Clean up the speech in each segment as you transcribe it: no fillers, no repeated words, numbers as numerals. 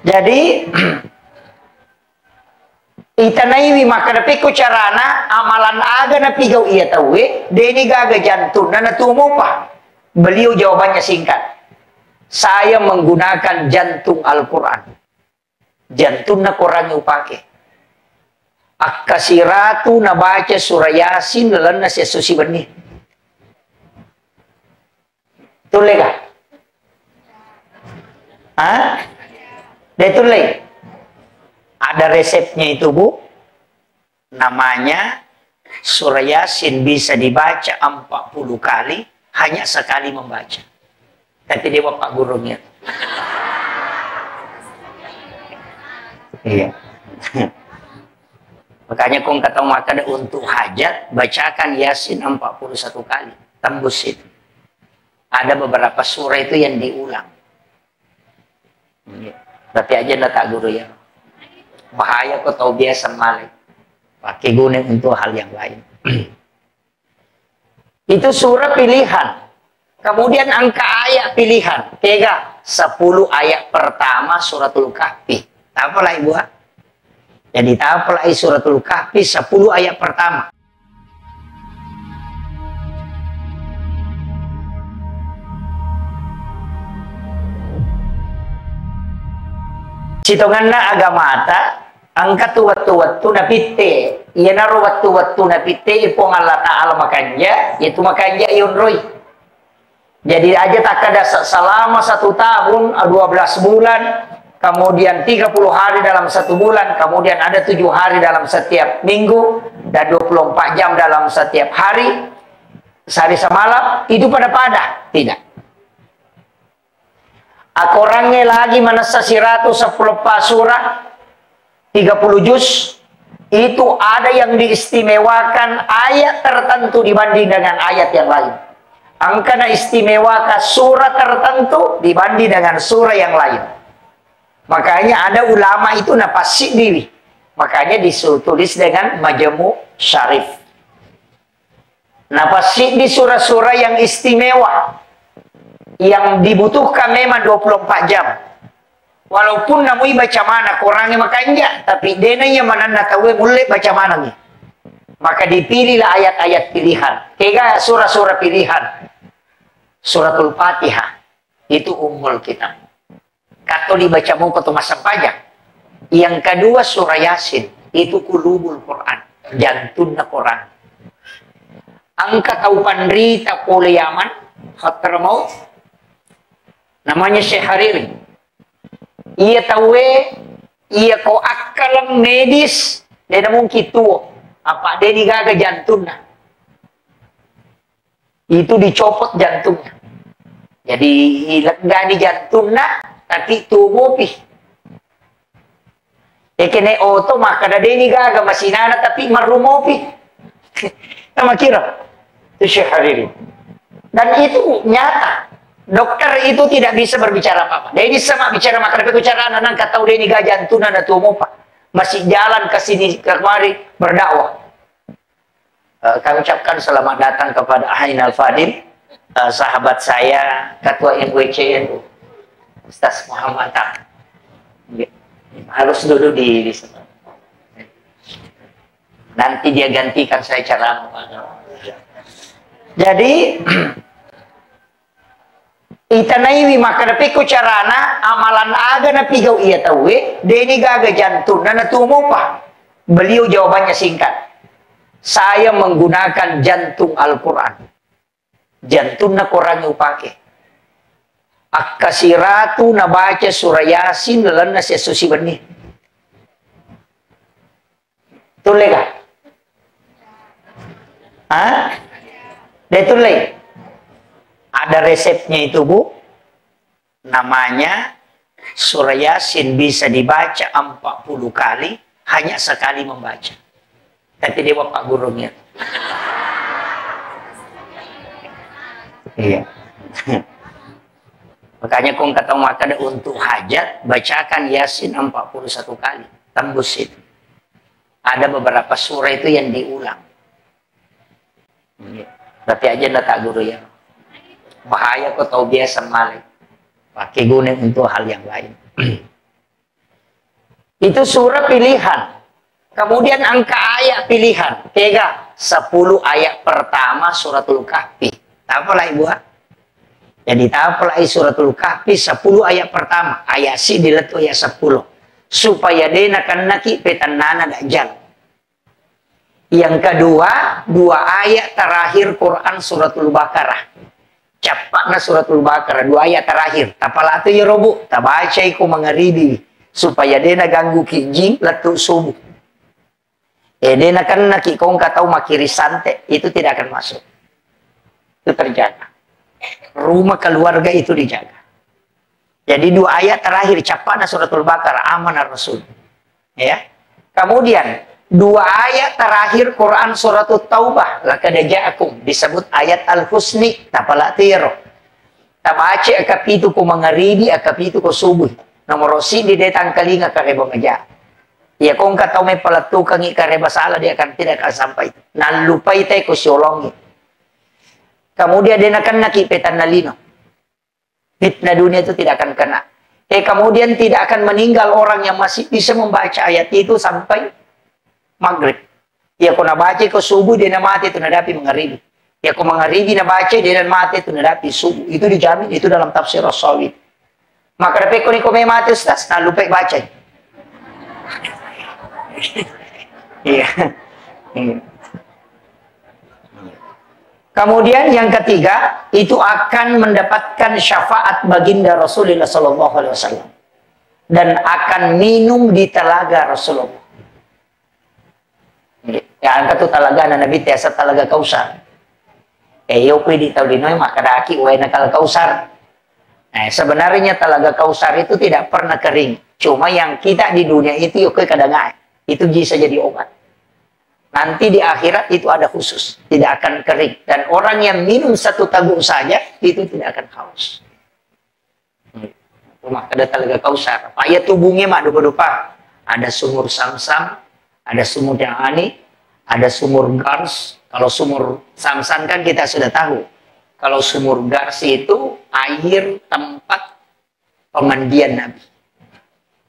Jadi itanaiwi maka napi ko carana amalan aga na pigaw iya tawe deni gaga jantun na natumo pa. Beliau jawabannya singkat. Saya menggunakan jantung Al-Quran. Jantung na Quran upake. Akkasiratu na baca surah Yasin lalan na siya susi benih. Tulay ka? Hah? Dia tulay. Ada resepnya itu, Bu. Namanya surah Yasin bisa dibaca 40 kali hanya sekali membaca. Tapi dia bapak gurunya. Iya. Makanya kong kata maka untuk hajat bacakan Yasin 41 kali. Tembus itu. Ada beberapa surah itu yang diulang. Iya. Tapi aja ndak tak guru ya. Bahaya kok tahu biasa malik. Pakai guna untuk hal yang lain. Itu surah pilihan. Kemudian angka ayat pilihan. 10 ayat pertama suratul Kahfi. Tapalah ibu? Jadi tapalah suratul Kahfi 10 ayat pertama. Citonganna agamata angkat waktu napite iya naro waktu napite ipong Allah Ta'ala makanya itu makanya yun roy. Jadi aja tak ada selama 1 tahun 12 bulan kemudian 30 hari dalam 1 bulan kemudian ada 7 hari dalam setiap minggu dan 24 jam dalam setiap hari sehari semalam itu pada tidak. Aku orangnya lagi manasa 110 surah 30 juz itu ada yang diistimewakan ayat tertentu dibanding dengan ayat yang lain. Angkana istimewakan surah tertentu dibanding dengan surah yang lain. Makanya ada ulama itu napasik diri. Makanya ditulis dengan Majmu' Syarif. Napasik di surah-surah yang istimewa. Yang dibutuhkan memang 24 jam. Walaupun namui baca mana kurangnya makanya, tapi denanya mana tahu mulai baca mana nih. Maka dipilihlah ayat-ayat pilihan. Kayak surah-surah pilihan. Suratul Fatihah itu ummul kitab. Kata dibaca muka atau masa pajak. Yang kedua surah Yasin itu kulubul Quran, jantungnya Quran. Angka tahu pandrita pole Yaman, khatar maut. Namanya Syekh Hariri. Ia tahu ia kau akalang medis dia mungkin tuh apa dia digaga jantungnya. Itu dicopot jantungnya. Jadi enggak di jantungnya tapi tubuh pi. Kene oto maka ada dia digaga masih nana tapi marumopi. Nama kira itu Syekh Hariri. Dan itu nyata. Dokter itu tidak bisa berbicara apa-apa. Dia ini sama bicara maka tapi bicara anak kata tahu dia ini gajantung ada tubuh pak. Masih jalan ke sini kemari berdakwah. Kami ucapkan selamat datang kepada Ainal Fadil, sahabat saya, Ketua NWCNU, Ustaz Muhammad Tak. Harus duduk di sana. Nanti dia gantikan saya cara. Jadi itanaiwi maka napi ko carana amalan aga na pigaw iya tawe deni gaga jantun na natumo pa. Beliau jawabannya singkat. Saya menggunakan jantung Al-Quran. Jantung na Quran upake. Akkasiratu na baca surah Yasin lalan na siya susi benih. Tulay ka? Hah? Dia tulay. Ada resepnya itu, Bu. Namanya surah Yasin bisa dibaca 40 kali hanya sekali membaca. Tapi dia bapak gurunya. Iya. Makanya kong kata maka untuk hajat bacakan Yasin 41 kali. Tembus itu. Ada beberapa surah itu yang diulang. Iya. Tapi aja ndak tak guru ya. Bahaya kok tahu biasa malik. Pakai guna untuk hal yang lain. Itu surah pilihan. Kemudian angka ayat pilihan. 10 ayat pertama suratul Kahfi. Apalah ibu? Jadi apalah suratul Kahfi 10 ayat pertama. Ayat si diletu ayat 10. Supaya dena kan naki petanana dajjal. Yang kedua, 2 ayat terakhir Quran suratul Baqarah. Cepatnya suratul Baqarah 2 ayat terakhir. Tapala tu ya robu, tabaca iku mengeribi supaya dena ganggu kijing letu subuh. Dena kan naki kong katau makiri santai, itu tidak akan masuk. Itu terjaga. Rumah keluarga itu dijaga. Jadi 2 ayat terakhir cepatnya suratul Baqarah amanah Rasul. Ya. Kemudian 2 ayat terakhir Quran suratul Taubah laqad ja'akum disebut ayat al-husni tapala tiro. Tabace akapitu ku mangaribi akapitu ku subuh. Nomor si di detang kalinga kareba ngaja. Ya kung katau may palatukan kareba sala dia akan tidak akan sampai. Nalupay tay ko siolongi. Kemudian dia akan nakipetan nalino. Fitnah dunia itu tidak akan kena. Kemudian tidak akan meninggal orang yang masih bisa membaca ayat itu sampai maghrib. Ya kung nabaca ko subuh dia na mati itu nadapi mengaribi. Ya kung mengaribi na baca dia na mati itu nadapi subuh. Itu dijamin itu dalam tafsir Rasawi. Maka dapat ko ni ko may mati ustaz, nalupay baca. Iya. Kemudian yang ketiga, itu akan mendapatkan syafaat baginda Rasulullah SAW dan akan minum di telaga Rasulullah. Ya angkat tu telaga na Nabi tiasa telaga Kausar. Yo pwede tahu dinoy makadaki way nakal Kausar. Sebenarnya telaga Kausar itu tidak pernah kering. Cuma yang kita di dunia itu yuk kadang itu bisa jadi obat. Nanti di akhirat itu ada khusus, tidak akan kering. Dan orang yang minum 1 tabung saja itu tidak akan haus. Rumah ada telaga Kausar. Pak ya tubuhnya mak dupa-dupa. Ada sumur Samsam, ada sumur yang ani, ada sumur Gars. Kalau sumur Samsam kan kita sudah tahu. Kalau sumur Gars itu air tempat pemandian Nabi.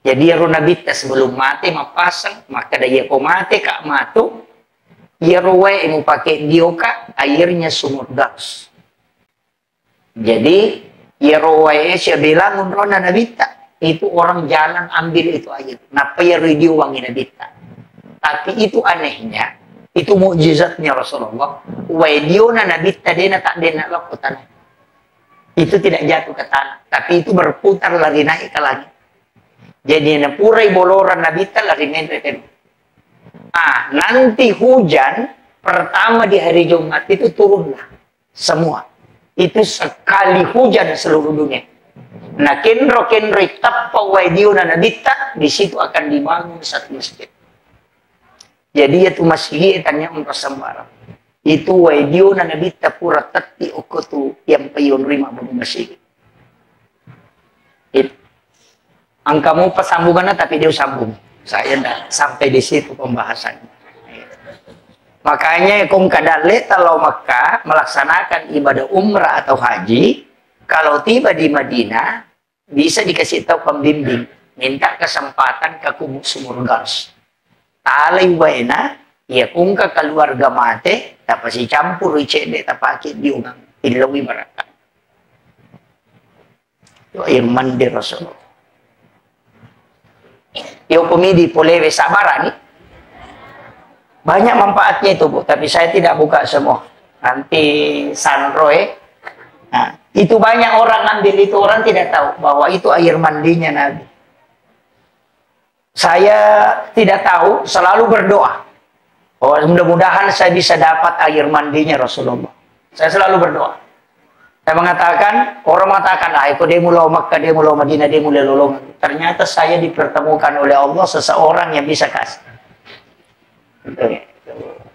Jadi ya Nabi sebelum mati mapasang, maka dia ko mati kak matu, ya ruwe mau pakai dioka airnya sumur Gars. Jadi ya ruwe siya bilang unrona Nabi itu orang jalan ambil itu air. Napa ya radio wangi Nabi. Tapi itu anehnya. Itu mukjizatnya Rasulullah. Waidio na nabita dena tak dena lakukan. Itu tidak jatuh ke tanah, tapi itu berputar lari naik ke langit. Jadi na purai boloran nabita lari menreten. Nanti hujan pertama di hari Jumat itu turunlah semua. Itu sekali hujan seluruh dunia. Nah kenro tappa waidio na nabita di situ akan dibangun satu masjid. Jadi itu masih tanya untuk sembarang. Itu waidio na nabita pura tati okotu yang payon rima baru masih. Angkamu pasambungannya tapi dia sambung. Saya tidak sampai di situ pembahasannya. Makanya kung kadale kalau Makkah melaksanakan ibadah umrah atau haji, kalau tiba di Madinah bisa dikasih tahu pembimbing, minta kesempatan ke sumur Gars. Alay wena, ya kung ka keluarga mate, tapos si campur icede tapakit diungang ilawi baraka. Yo air mandi Rasulullah. Yo pemidi polewe sabarani. Banyak manfaatnya itu Bu, tapi saya tidak buka semua. Nanti Sanroe. Nah, itu banyak orang ambil itu, orang tidak tahu bahwa itu air mandinya Nabi. Saya tidak tahu, selalu berdoa. Oh, mudah-mudahan saya bisa dapat air mandinya Rasulullah. Saya selalu berdoa. Saya mengatakan, orang mengatakan, aku dia mulai Makkah, dia mulai Madinah, dia mulai lolong. Ternyata saya dipertemukan oleh Allah seseorang yang bisa kasih.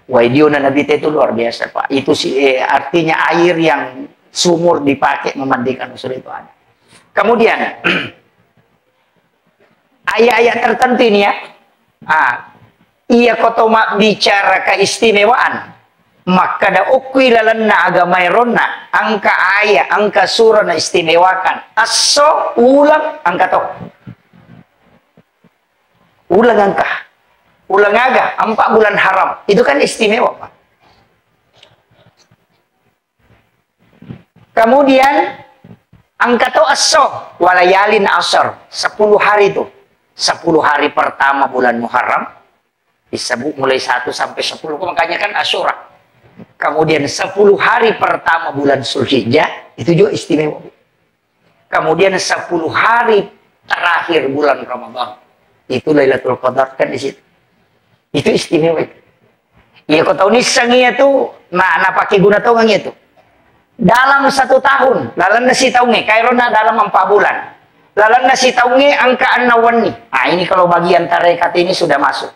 Waidio na Nabi itu luar biasa Pak. Itu sih artinya air yang sumur dipakai memandikan Rasul itu ada. Kemudian ayat-ayat tertentu ini ya. Iya kotoma bicara keistimewaan. Maka da ukwi lalanna agama ronna angka ayat, angka surah na istimewakan. Aso ulang angka to. Ulang angka. Ulang aga, 4 bulan haram. Itu kan istimewa, Pak. Kemudian angka tu as-sawm walayalin asar, 10 hari itu. 10 hari pertama bulan Muharram disebut mulai 1 sampai 10, makanya kan Asyura. Kemudian 10 hari pertama bulan Zulhijjah itu juga istimewa. Kemudian 10 hari terakhir bulan Ramadan itu Lailatul Qadar kan di situ. Itu istimewa. Ya kau tahu nih sangia tu, nah pakai guna tahu nggak itu? Dalam 1 tahun, lalan nasi taunge, kairona dalam 4 bulan. Lalan nasi taunge angka an-nawani. Nah ini kalau bagian tarekat ini sudah masuk.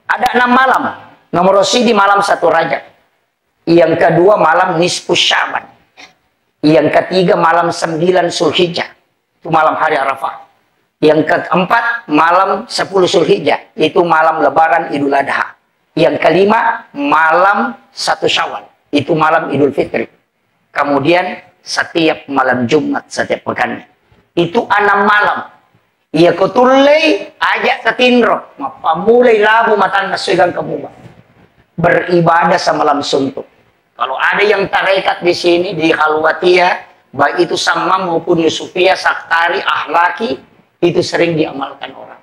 Ada 6 malam. Nomor di malam 1 Rajab. Yang kedua malam nisfu Sya'ban. Yang ketiga malam 9 Zulhijjah. Itu malam hari Arafah. Yang keempat malam 10 Zulhijjah. Itu malam lebaran Idul Adha. Yang kelima malam 1 Syawal. Itu malam Idul Fitri. Kemudian setiap malam Jumat setiap pekan. Itu 6 malam. Ia kutulay ajak ketinro. Mapamulay labu matan nasuigan kemuba. Beribadah semalam suntuk. Kalau ada yang tarekat di sini di Khalwatiyah, baik itu sama maupun Yusufiyah, Saktari, Ahlaki, itu sering diamalkan orang.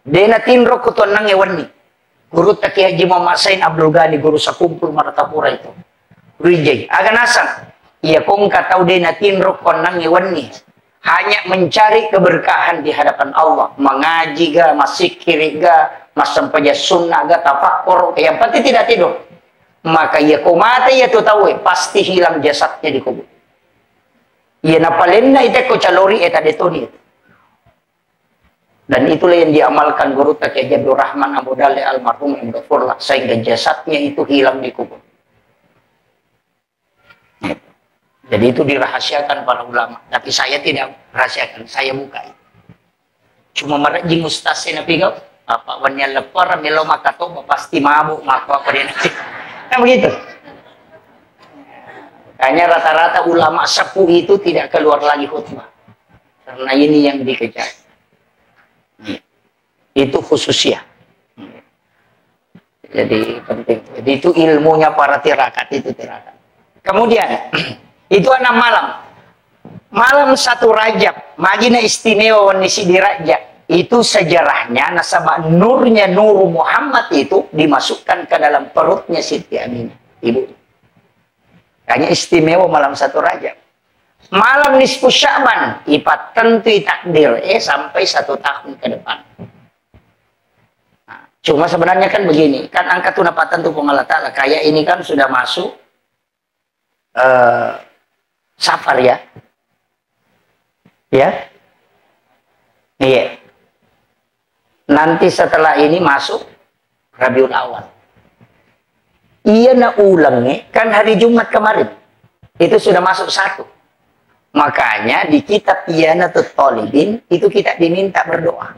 Dena tinro kutuan nang ewan nih. Guru Taki Haji Muhammad Sain Abdul Ghani, guru Sakumpul Maratapura itu. Rijay, agak nasang. Ia kong katau dena tinro konang ewan nih. Hanya mencari keberkahan di hadapan Allah. Mengaji ga, masikir ga, masampaja sunnah ga, tafakur. Yang penting tidak tidur. Maka ia komate ia tu tahu pasti hilang jasadnya di kubur. Ia napalenna ite ko calori eta detoni. Dan itulah yang diamalkan guru Taki Haji Abdul Rahman Abu Dali almarhum yang ghafurlah, sehingga jasadnya itu hilang di kubur. Jadi itu dirahasiakan para ulama. Tapi saya tidak rahasiakan, saya buka. Cuma mereka jingustasnya nabi kau. Apa wannya lepar melo makato pasti mabuk maka apa dia nanti. Kan begitu. Makanya rata-rata ulama sepuh itu tidak keluar lagi khutbah. Karena ini yang dikejar. Itu khususnya. Jadi penting. Jadi itu ilmunya para tirakat itu tirakat. Kemudian itu 6 malam. Malam 1 Rajab, magina istimewa wanisi di Rajab. Itu sejarahnya nasabah nurnya Nur Muhammad itu dimasukkan ke dalam perutnya Siti Aminah, ibu. Hanya istimewa malam 1 Rajab. Malam nisfu Sya'ban, ipat tentu takdir sampai 1 tahun ke depan. Nah, cuma sebenarnya kan begini, kan angka tunapatan tuh Allah Ta'ala, kayak ini kan sudah masuk Safar ya. Ya. Iya. Nanti setelah ini masuk Rabiul Awal. Iya na ulangnya kan hari Jumat kemarin. Itu sudah masuk 1. Makanya di kitab Iyanatul Talibin itu kita diminta berdoa.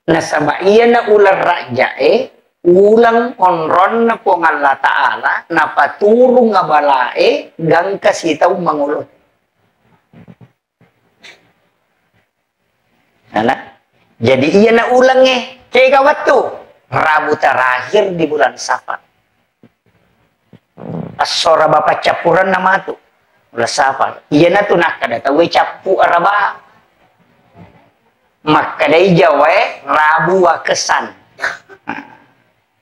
Nah sama iyana ular rajae ulang onron na po Allah Ta'ala na paturong nga balae gang kasitaw mangulot. Nah, jadi iya na ulangnya kaya kawat tuh Rabu terakhir di bulan Safar. Asora bapak capuran nama tuh bulan Safar. Iya na tuh nak kada tahu capu araba. Maka dari Jawa Rabu wakesan.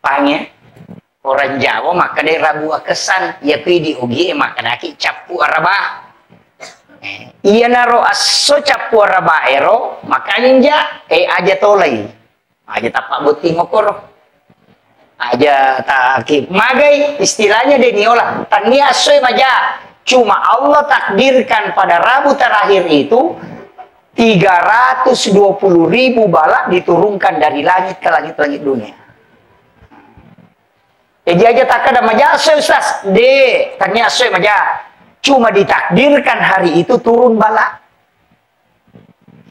Pangnya orang Jawa maka dari Rabu wakesan ya di ugi maka naki capu araba. Iya naro aso capu araba ero makanya aja tolai. Aja tapak buti ngokor. Aja takib magai istilahnya deniola. Tani aso maja. Cuma Allah takdirkan pada Rabu terakhir itu 320.000 bala diturunkan dari langit ke langit-langit dunia. Jadi aja tak ada maja Ustaz. Tanya maja. Cuma ditakdirkan hari itu turun bala.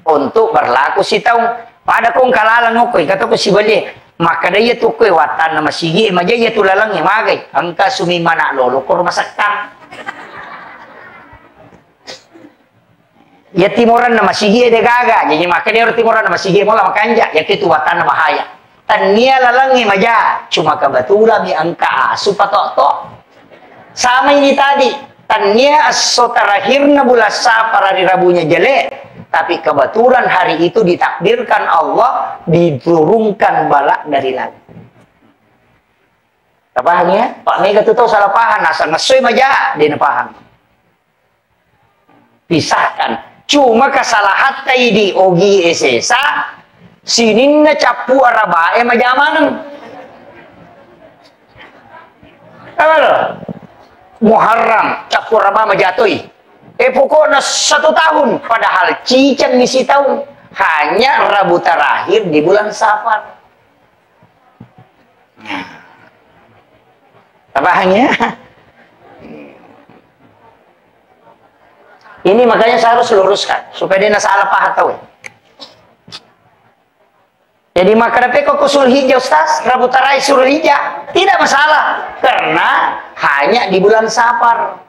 Untuk berlaku si tahu pada kong kalalang okoy kata ko si bali maka daya tu koy watan na masigi maja ya tulalang ya magay angka sumimana lolo kor masaktan. Ya timoran nama sige de gaga, jadi makanya orang timoran nama sige mola makanja, ya kitu watan bahaya. Tania lalangi maja, cuma kebetulan di angka supatok. Sama ini tadi, tania aso terakhirna bulan Safar hari Rabunya jelek, tapi kebetulan hari itu ditakdirkan Allah diturunkan balak dari langit. Paham ya? Pak Mega tuh tahu salah paham, asal ngesoy maja, dia paham. Pisahkan. Cuma kesalahan di Ogi SSA sininna capu arabae majamanang. Kalau Muharram capu araba majatoi. Pokoknya 1 tahun, padahal cicang misi tahun hanya Rabu terakhir di bulan Safar. Paham ya? Ini makanya saya harus luruskan supaya dia salah paham tahu. Jadi maka kok Sulhijjah Ustaz, Rabu terakhir Sulhijjah tidak masalah karena hanya di bulan Safar.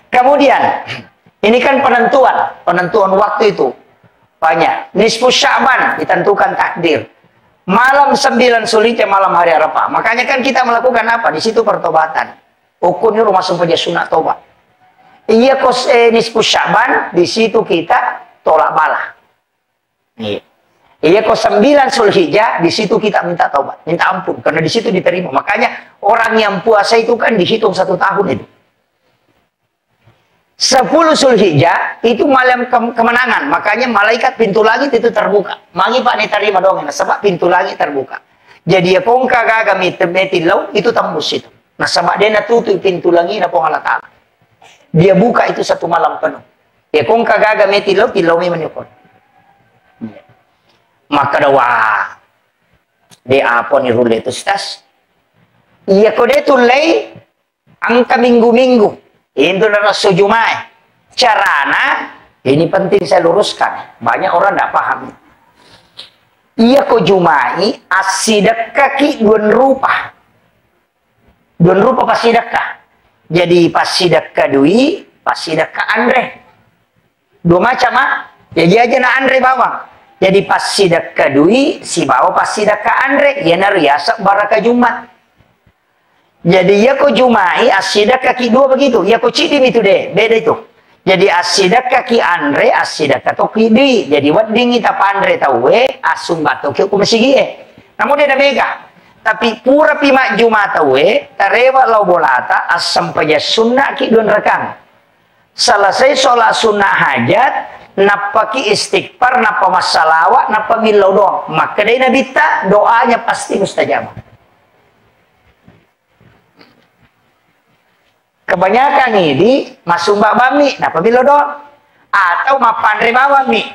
Kemudian ini kan penentuan waktu itu banyak. Nisfu Sya'ban ditentukan takdir. Malam 9 Sulhijjah malam hari Arafah. Makanya kan kita melakukan apa? Di situ pertobatan. Ukurnya rumah saja sunat tobat. Iya kos nisfu Sya'ban di situ kita tolak bala. Iya kos 9 Sulhijjah di situ kita minta tobat, minta ampun karena di situ diterima. Makanya orang yang puasa itu kan dihitung 1 tahun itu. 10 Sulhijjah itu malam kemenangan. Makanya malaikat pintu langit itu terbuka. Magi Pak terima dong, sebab pintu langit terbuka. Jadi ya kongka gaga metilau itu tembus itu. Nah sama dia tutup pintu langit apa Allah Ta'ala. Dia buka itu 1 malam penuh. Ya kong kagaga metilau tilau menyukun. Maka wah. Dia apa nih rule itu stas? Iya kode tulai angka minggu-minggu. Itu adalah sujumai. Carana ini penting saya luruskan. Banyak orang tidak paham. Iya ko jumai asidak kaki 2 rupa. 2 rupa pasti sedekah. Jadi pasti sedekah dui, pasti sedekah Andre. 2 macam Jadi aja na Andre bawang. Jadi pasti sedekah dui, si bawa pasti sedekah Andre. Ya nariasa baraka Jumat. Jadi ya ko jumai as-sedekah kaki 2 begitu. Ya ko cidim itu deh, beda itu. Jadi as-sedekah kaki Andre, as-sedekah toki dui. Jadi wedding kita Andre tahu asum batok ki ko masigi Namun dia ada mega. Tapi pura pima Jumat tarewa lau bolata asam paja sunnah ki 2 rekan. Selesai sholat sunnah hajat, napa ki istighfar, napa masalawat, napa milau doang. Maka dari Nabi tak doanya pasti mustajab. Kebanyakan ini masuk mbak bami, napa milau doang. Atau mapandre bawami.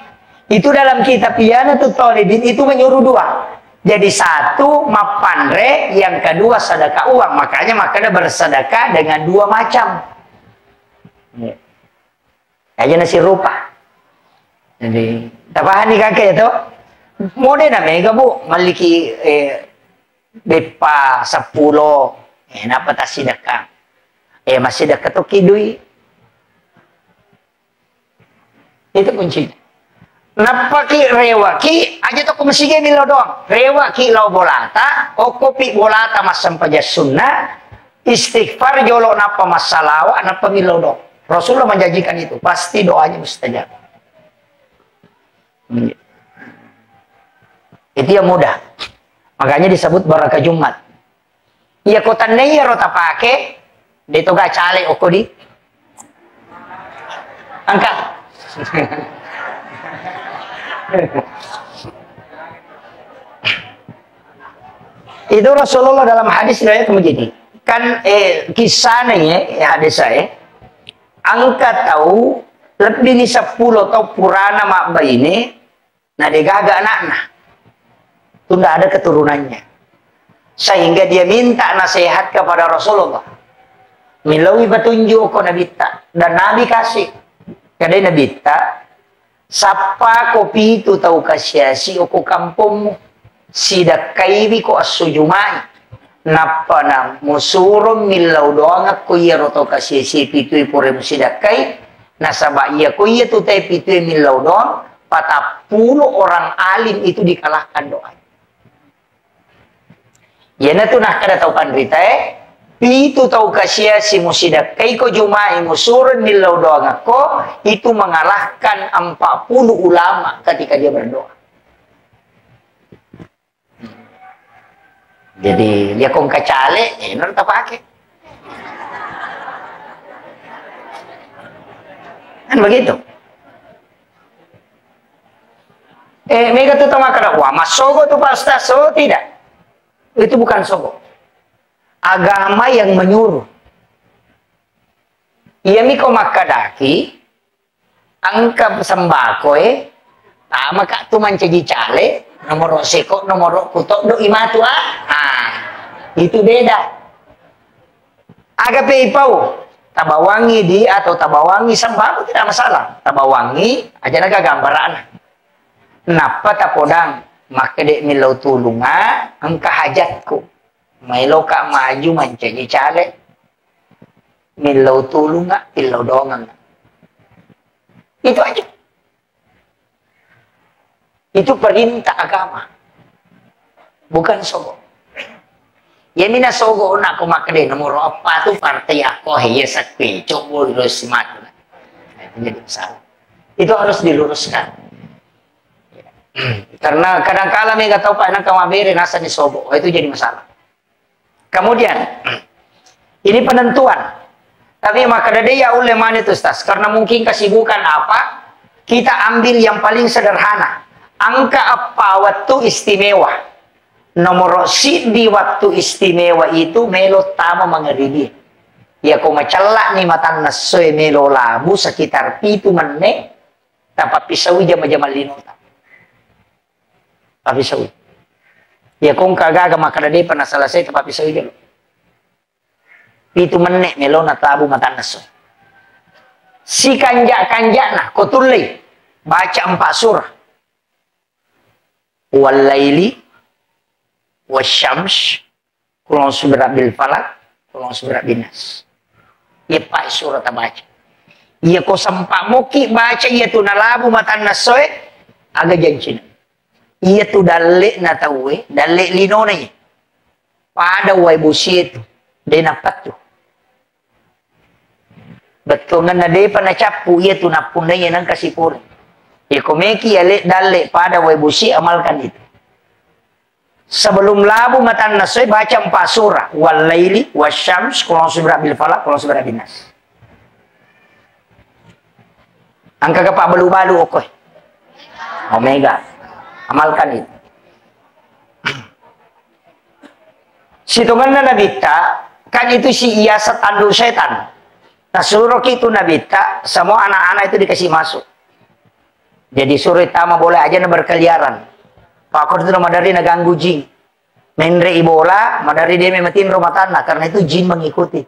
Itu dalam kitab Iyana tuh Tolibin itu menyuruh 2. Jadi 1 mapandre, yang kedua sedekah uang. Makanya bersedekah dengan 2 macam. Aja nasi rupa. Jadi, tapahan nih kakek itu. Mode na mega bu, maliki bepa 10. Napa tas sedekah? Masih dekat tuh kidui. Itu kuncinya. Napa ki rewa ki aja to kumasige milo doang. Rewa ki lau bolata, o kopi bolata masam paja sunnah, istighfar jolo napa masalawa, napa milo doang. Rasulullah menjanjikan itu, pasti doanya mustajab. Itu yang mudah. Makanya disebut barakah Jumat. Iya kota nei rota pake, dito ga cale oko di. Angkat. Itu Rasulullah dalam hadis riwayat begini. Kan kisahnya hadis saya angkat tahu lebih ni 10 atau purana mak ini nah dia gagal anaknya. Itu tidak ada keturunannya. Sehingga dia minta nasihat kepada Rasulullah. Milawi petunjuk ko Nabi ta dan Nabi kasih. Kadai Nabi ta sapa kopi itu tahu kasiasi oko kampungmu sidakaibi ko asujumai napa na musurum milau doang aku ya roto kasiasi pitu ipure musidakai Nasabah iya ko iya tu tapi itu milau don, 40 orang alim itu dikalahkan doa. Ya na tu nak kada tahu pandrita itu tahu kasia si musidak kai ko jumai musurun milau doa ngako itu mengalahkan 40 ulama ketika dia berdoa. Jadi dia kong kacale, nanti pakai. Kan begitu. Mereka tuh sama kada, wah mas sogo tuh pasta, so tidak. Itu bukan sogo. Agama yang menyuruh. Iya miko makadaki, angka sembako tama kak tuh mencaji cale, nomor seko, nomor kutok, do imatu itu beda. Agak peipau, tabawangi di atau tabawangi sembako tidak masalah. Tabawangi aja naga gambaran. Napa tapodang makade milau tulunga angka hajatku. Milo kak maju mencaji cale, milau tulunga pilau dongang. Itu aja. Itu perintah agama. Bukan sogo. Ya mina sogo nak ko makde nomor apa tu partai aku ya sakti coba lurus matu. Itu jadi masalah. Itu harus diluruskan. Karena kadang-kala mereka tahu pak nak kamabere nasa ni sogo. Itu jadi masalah. Kemudian ini penentuan. Tapi maka ya oleh mana itu Ustaz? Karena mungkin kesibukan apa? Kita ambil yang paling sederhana. Angka apa waktu istimewa? Nomor si di waktu istimewa itu melo tama mengeribi. Ya kau macelak nih matan nasoy melo labu sekitar pitu menit. Tanpa pisau jam-jam linota. Tapi pisau. Ya kau kagak maka dade pernah selesai tanpa pisau jam. Pitu menit melo natabu matan nasoy. Si kanjak nah kau tulis baca 4 surah. Wal-laili wasyams kulon subrat bil falak kulon subrat binas. Ia pak surat baca. Ia ko sampak moki baca ia tu nalabu matan nasoy aga janjin. Ia tu dalek na tawe dalek linona ni. Pada wai busi itu dia napat tu. Betul ngana dia pana capu ia tu napunda ia nang kasih pur. Ya komeki ya dalek pada wai busi amalkan itu. Sebelum labu matan nasoy baca 4 surah. Wal laili wasyams kulon subrat bil falak kulon subrat binas. Angka kepak balu-balu okoy. Omega. Amalkan itu. Situngan na nabita kan itu si iya setandu setan. Nah suruh itu nabita semua anak-anak itu dikasih masuk. Jadi suruh tama boleh aja na berkeliaran. Pakor itu madari naganggu jin. Menre ibola, madari dia mematin rumah tanah. Karena itu jin mengikuti.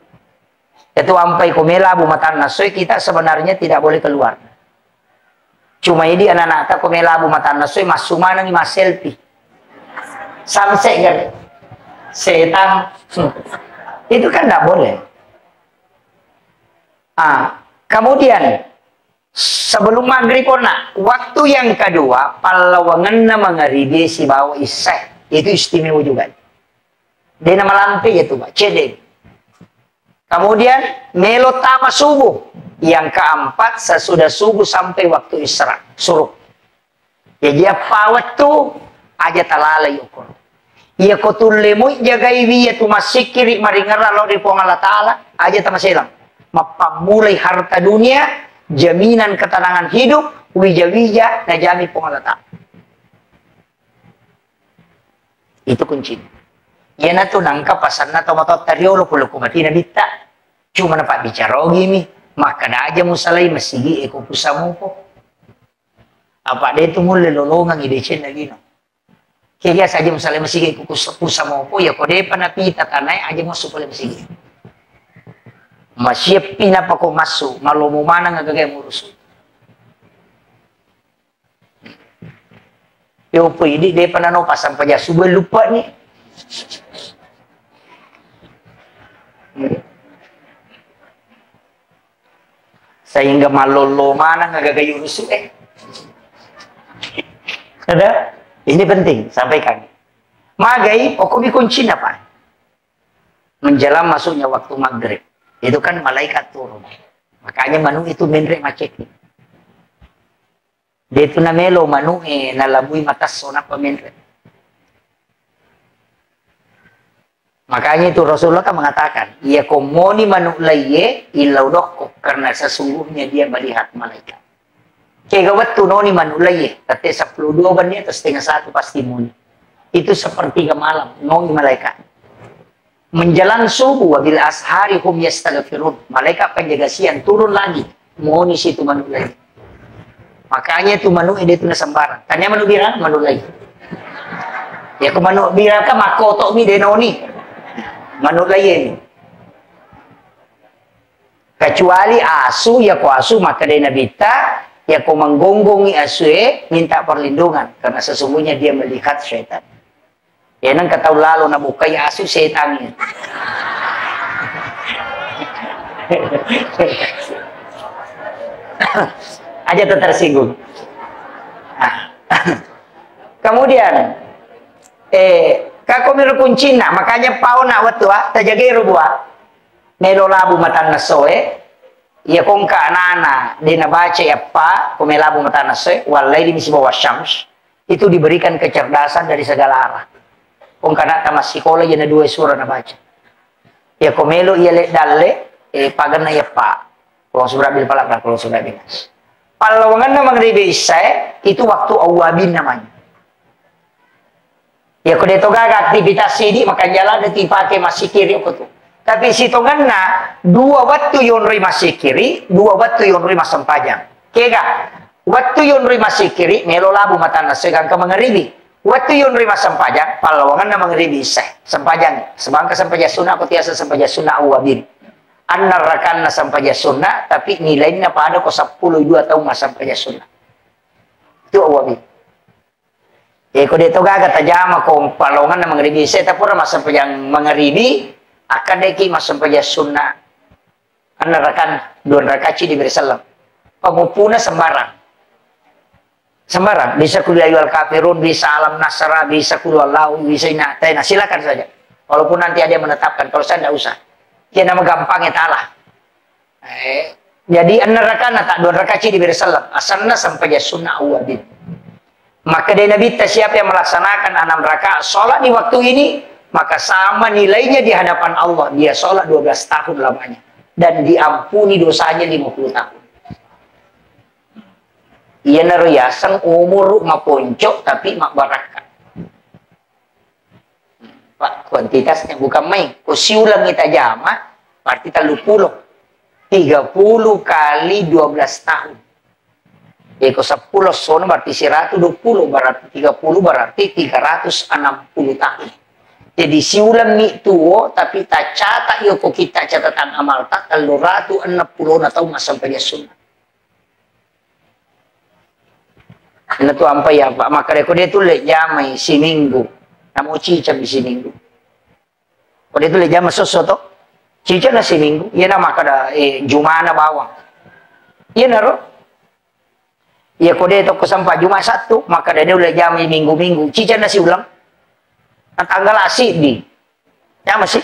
Itu ampai komela bu matana. So kita sebenarnya tidak boleh keluar. Cuma ini anak-anak tak komela bu matana. So mas sumana ni mas selfie. Samsek kan. Setan. Itu kan tidak boleh. Kemudian sebelum maghrib waktu yang kedua palawangan na mengaribe si bawa isek itu istimewa juga. Dia nama lantai itu pak cedek. Kemudian melotama subuh yang keempat sesudah subuh sampai waktu isra suruh. Ya dia pawat tu aja talalai ukur. Ia kotul lemui jagai dia tu masih kiri maringara lo di pongala taala aja tamaselam. Mapamulai harta dunia. Jaminan ketenangan hidup, wija-wija, najami pengalatan. Itu kunci. Yana tu nangka pasan na tomato tariolo kulo kumati na bita. Cuma na bicara gini, maka na aja musalay masigi eko pusamu po. Apa dia tu mule lolongang idecen na gino. Kaya saja musalay masigi eko pusamu po, ya kode panapita tanay aja mo supole masigi. Masih pinapako masuk, malu mau mana nggak kayak ngurus. Yo ini dia pernah no pasang pajak subuh lupa nih. Sehingga malolo mana ngagagayu rusuh Ada? Ini penting, sampaikan. Magai, okomi kunci apa? Menjelang masuknya waktu maghrib. Itu kan malaikat turun. Makanya manu itu menre macet. Dia itu namelo manu nalamui matas sona pemenre. Makanya itu Rasulullah kan mengatakan, ya komoni manu laye ilaudokko, karena sesungguhnya dia melihat malaikat. Kaya gawat tunoni manulay Tapi 12 bannya atau setengah 1 pasti muni. Itu sepertiga malam. Noni malaikat. Menjelang subuh. Wabil ashari hum yastaghfirun. Malaikat penjaga siang turun lagi. Muni situ manulay. Makanya itu manulay itu nasambaran. Tanya manubira manulay. Ya kung manubira ka makoto mi denoni. Manulay ini. Kecuali asu ya ko asu maka dia nabita. Ya kau menggonggongi asue minta perlindungan karena sesungguhnya dia melihat syaitan. Ya nang kata lalu na bukai asu setannya. Aja tersinggung. Nah. Kemudian kako mero kuncina makanya pau na watua tajagero buah. Melo labu matan nasoe. Ya kung kaanana dinabaca ya pa kumelabu mata nase walai di misbawa syams itu diberikan kecerdasan dari segala arah. Kung kana tamas sekolah yana 2 surah nabaca. Ya komelo iya le dalle pagan na ya pa. Kalau sudah bil palak kalau sudah binas. Palawangan na mangribe isai itu waktu awabin namanya. Ya kode to gaga aktivitas sidi makan jalan dipake masih kiri apa tuh. Tapi sitongan na 2 waktu yon ri masih kiri, 2 waktu yon ri masih sempajang. Kega, waktu yon ri masih kiri, melo labu mata nasegan ke mengeribi. Waktu yon ri masih sempajang, palawangan na mengeribi seh, sempajang. Sebangka sampaja sunnah, aku tiasa sampaja sunnah awabin. Annarakan na sampaja sunnah, tapi nilainya pada ko 12 tahun mas sampaja sunnah. Itu awabin. Kau dito gaga tajama kung palawangan na mengeribi seh, tapura mas sampajang mengeribi. Akan deki masuk saja sunnah anarakan 2 rakaat di bersalam pengupuna sembarang bisa kuliah al kafirun bisa alam nasara bisa kuliah lau bisa inatena silakan saja walaupun nanti ada yang menetapkan kalau saya tidak usah dia nama gampangnya talah jadi anarakan tak 2 rakaat di bersalam asalnya sampai sunnah awabin maka dari Nabi siapa yang melaksanakan 6 rakaat sholat di waktu ini maka sama nilainya di hadapan Allah dia sholat 12 tahun lamanya dan diampuni dosanya 50 tahun. Ia nariasan umur maponcok tapi mak barakat. Pak kuantitasnya bukan main. Kusiulang kita jama berarti 30 kali 12 tahun. Eko 10 sono berarti 120 berarti 30 berarti 360 tahun. Jadi si ulang itu, tapi tak catat yo ko kita catatan amal tak kalau ratu 60 atau sampai sunnah. Nah tu apa ya Pak? Maka dia tu le jamai si minggu. Namu cica di si minggu. Kau dia tu le jamai sosoto. Cica na si minggu. Ia nama kada Jumana bawang. Ia naro. Ia kau dia tu sampai Jumat 1 maka dia le jamai minggu-minggu. Cica na si ulang. Tanggal asik di ya masih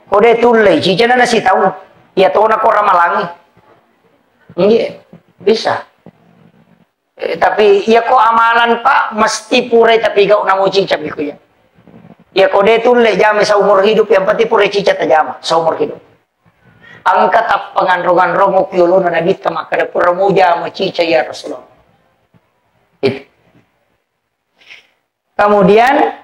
kode tulai cica na nasi tahu ya tahu nak orang malangi iya bisa tapi ya kok amalan Pak mesti pure tapi gak namu cica biku ya kode tulai jam seumur hidup yang penting pure cica tajama seumur hidup angkat penganrongan romo piolo na nabi kama kada pura muja ma cica ya Rasulullah itu. Kemudian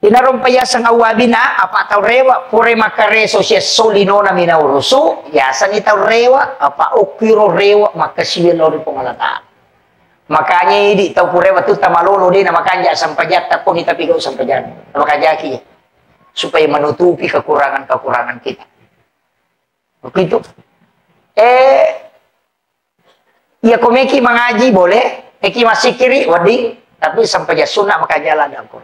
inarom payasang awabina apa tau rewa pure makare sosial solino na minaurusu yasan itaw rewa apa okiro rewa makasiwelo ri pengalata makanya di tau pure watu tamalolo din na makanya sampajat tapon itapigaw sampajan makajaki supaya menutupi kekurangan-kekurangan kita begitu ya komeki mengaji boleh eki masih kiri wadi tapi sampai sunnah maka jalan aku.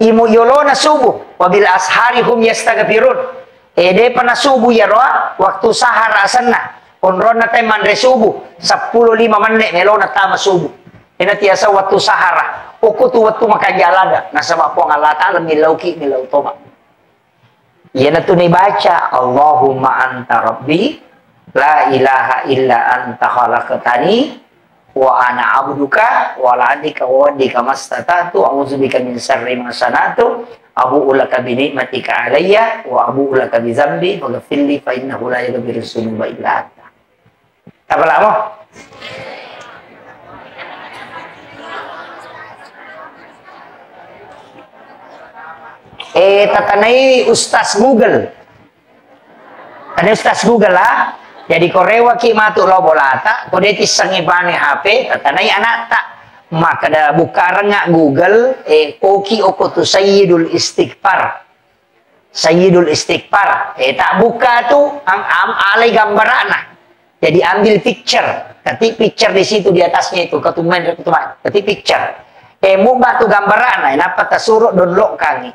Imu yolona subuh wabil ashari hum yastaghfirun. Ede pernah subuh ya roa, waktu sahar asana. Konrona teman re subuh, 10-5 menit melona tama subuh. Ina tiasa waktu sahara. Oku tu waktu makan jalada. Nah sebab po Allah Ta'ala milauki milau toba. Ina tu ni baca, Allahumma anta rabbi, la ilaha illa anta khalaqtani, wa ana abduka, wa la adika wa wadika mastatatu, a'udzubika min syarri ma sanatu, abu'u laka bi ni'matika alayya, wa abu'u laka bi dzambi, faghfirli fa innahu la yaghfiru dzunuba illa anta. Apa lama? Tatanai Ustaz Google. Ada Ustaz Google lah. Jadi korewa ki matu lo bolata, kode tisangi bane HP, tatanai anak tak. Maka da buka rengak Google, oki okotu Sayyidul Istighfar. Sayyidul Istighfar. Tak buka tu alai gambarana. Jadi ambil picture, ketik picture di situ di atasnya itu, ketik picture. Mu batu gambaran, napa ta suruh download kami.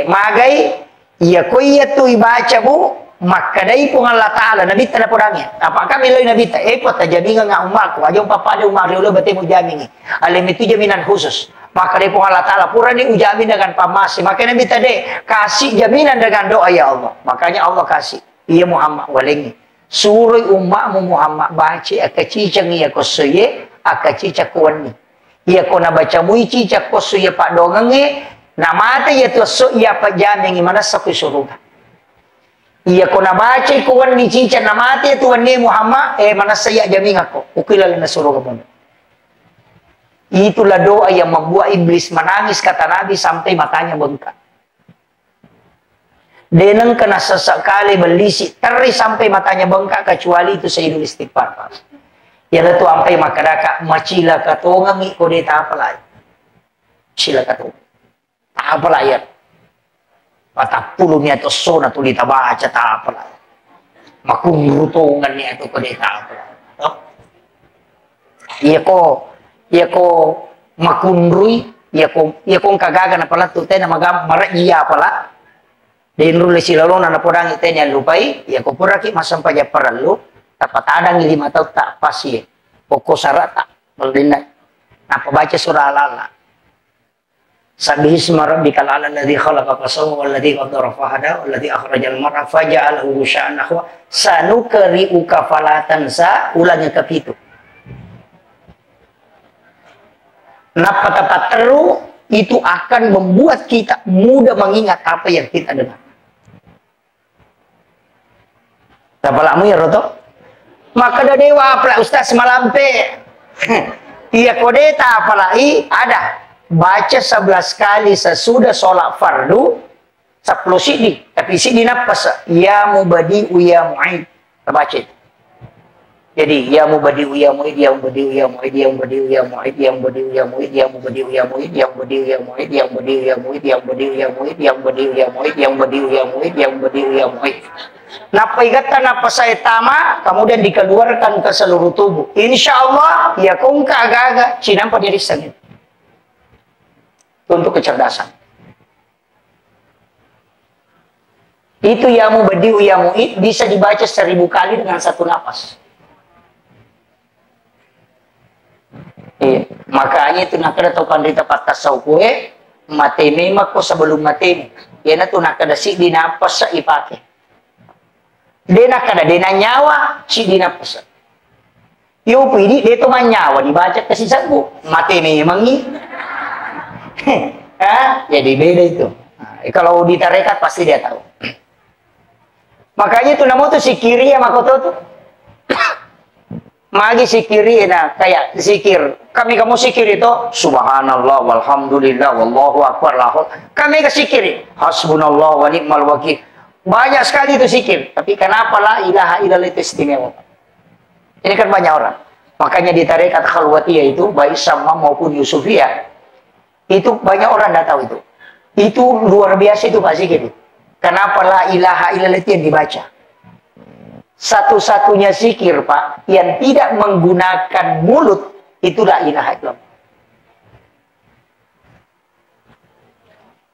Magai, iya ko iya tu ibaca bu, maka dai pun Allah Ta'ala, Nabi tak ada porangnya. Apakah miloi Nabi tak? Pot jamingan ngak umarku, aja papa ada umar dia bertemu jamin. Alim itu jaminan khusus. Maka dai pun Allah Ta'ala, pura ni ujamin dengan pamasi. Maka Nabi tadi kasih jaminan dengan doa ya Allah. Makanya Allah kasih. Iya Muhammad walengi. Suruh umatmu Muhammad baca akacicang iya kosoye akacica kuani. Iya ko na baca mui cica kosoye pak dongange namata iya tu so iya pak jamingi mana saku suruga. Iya ko na baca kuani cica namata iya tuani Muhammad mana saya jamin aku ukilala na suruga pun. Itulah doa yang membuat iblis menangis kata Nabi sampai matanya bengkak. Denang kena sesekali belisik teri sampai matanya bengkak kecuali itu Sayyidul Istighfar. Ya tu sampai makadaka macila katongangi ko de tapalay. Sila kato. Tapalay. Patapulong niya to sona to ditabaca tapalay. Makungrutongan niya to ko de tapalay. No? Iya ko makunrui, iya ko kagaga na pala to na magam maraiya pala. Dinruli sila lo na napurang itenya lupai, ya ko puraki masampaya paralu, tapat adang 5 tahun tak pasi, pokok sarata, melinai, napabaca surah Al-Alaq. Sabbihisma rabbikal a'la alladzi khalaqa fasawwa walladzi qaddara fahada walladzi akhrajal mar'a faja'alahu ghusya'an nahwa sanukri'uka fala tansa, ulangnya kepitu. Napa tepat teru itu akan membuat kita mudah mengingat apa yang kita dengar. Tapalamu ya roto? Maka ada dewa pula Ustaz malampe. Iya kode tapalai ada. Baca 11 kali sesudah sholat fardu 10 sidi. Tapi sidi napas ya mubadi'u ya mu'id. Baca itu. Jadi ya mubadi'u ya mu'id, ya mubadi'u ya mu'id, ya mubadi'u ya mu'id, ya mubadi'u ya mu'id, ya mubadi'u ya mu'id, ya mubadi'u ya mu'id, ya mubadi'u ya mu'id, ya mubadi'u ya mu'id, ya mubadi'u ya mu'id, ya mubadi'u ya mu'id, ya mubadi'u ya mu'id. Napaigatan apa saya tama, kemudian dikeluarkan ke seluruh tubuh. Insya Allah ya kung kagaga sinampa diri sangit. Untuk kecerdasan. Itu ya mubadi'u ya mu'id bisa dibaca 1000 kali dengan satu napas. Makanya itu nak ada tokan rita patas saukue mateme mako sebelum mateme. Ya na tu nak ada si dinapas sa ipake. Dena kada dena nyawa si dinapas. Yo pidi deto man nyawa dibaca kasi sabu mateme mangi. Jadi beda itu. Kalau di tarekat pasti dia tahu. Makanya itu namo tu si kiri ya makoto tu. Magi sikiri na kayak zikir. Kamu sikir itu subhanallah walhamdulillah wallahu akbar lahul. Kami kesikiri hasbunallah wa ni'mal wakil. Banyak sekali itu zikir. Tapi kenapa la ilaha illallah itu istimewa? Ini kan banyak orang. Makanya di tarekat khalwatiyah itu baik sama maupun Yusufiyah itu banyak orang tidak tahu itu. Itu luar biasa itu Pak zikir. Kenapa la ilaha illallah itu yang dibaca? Satu-satunya zikir Pak yang tidak menggunakan mulut itu la ilaha illallah.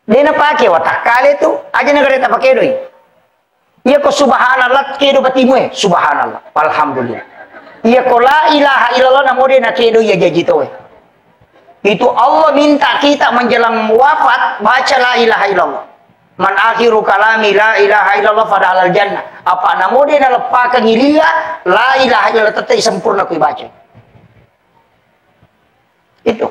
Dia nak pakai watak kali itu aja negara tak pakai doi. Iya ko subhanallah kedo batimu subhanallah. Alhamdulillah. Iya ko la ilaha illallah namode na kedo ya jajito Itu Allah minta kita menjelang wafat baca la ilaha illallah. Man akhiru kalami la ilaha illallah pada halal jannah. Apa namode na lepakan ilillah la ilaha illallah tetap sempurna ku baca. Itu.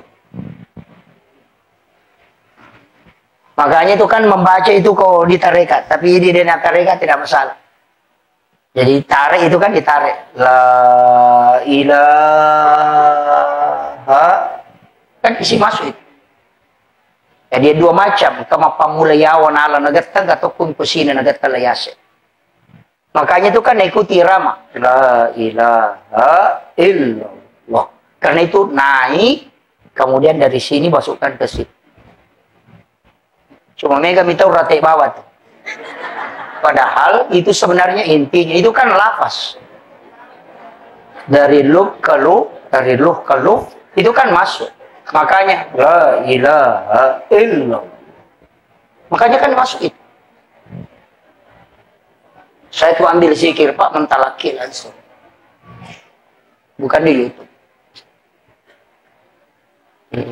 Makanya itu kan membaca itu kok di tarekat, tapi di dena tarekat tidak masalah. Jadi tarik itu kan ditarik. La ilaha kan isi masuk itu. Ya, dia dua macam, kama pamulayawan ala nagatang ataupun kusina nagatang layase. Makanya itu kan ikuti irama. La ilaha illallah. Karena itu naik, kemudian dari sini masukkan ke situ. Cuma mega minta rate bawah tuh. Padahal itu sebenarnya intinya itu kan lafaz. Dari lub ke lub, dari lub ke lub, itu kan masuk. Makanya la ilaha illallah. Makanya kan masuk itu. Saya tuh ambil zikir Pak mentalaki langsung. Bukan di YouTube.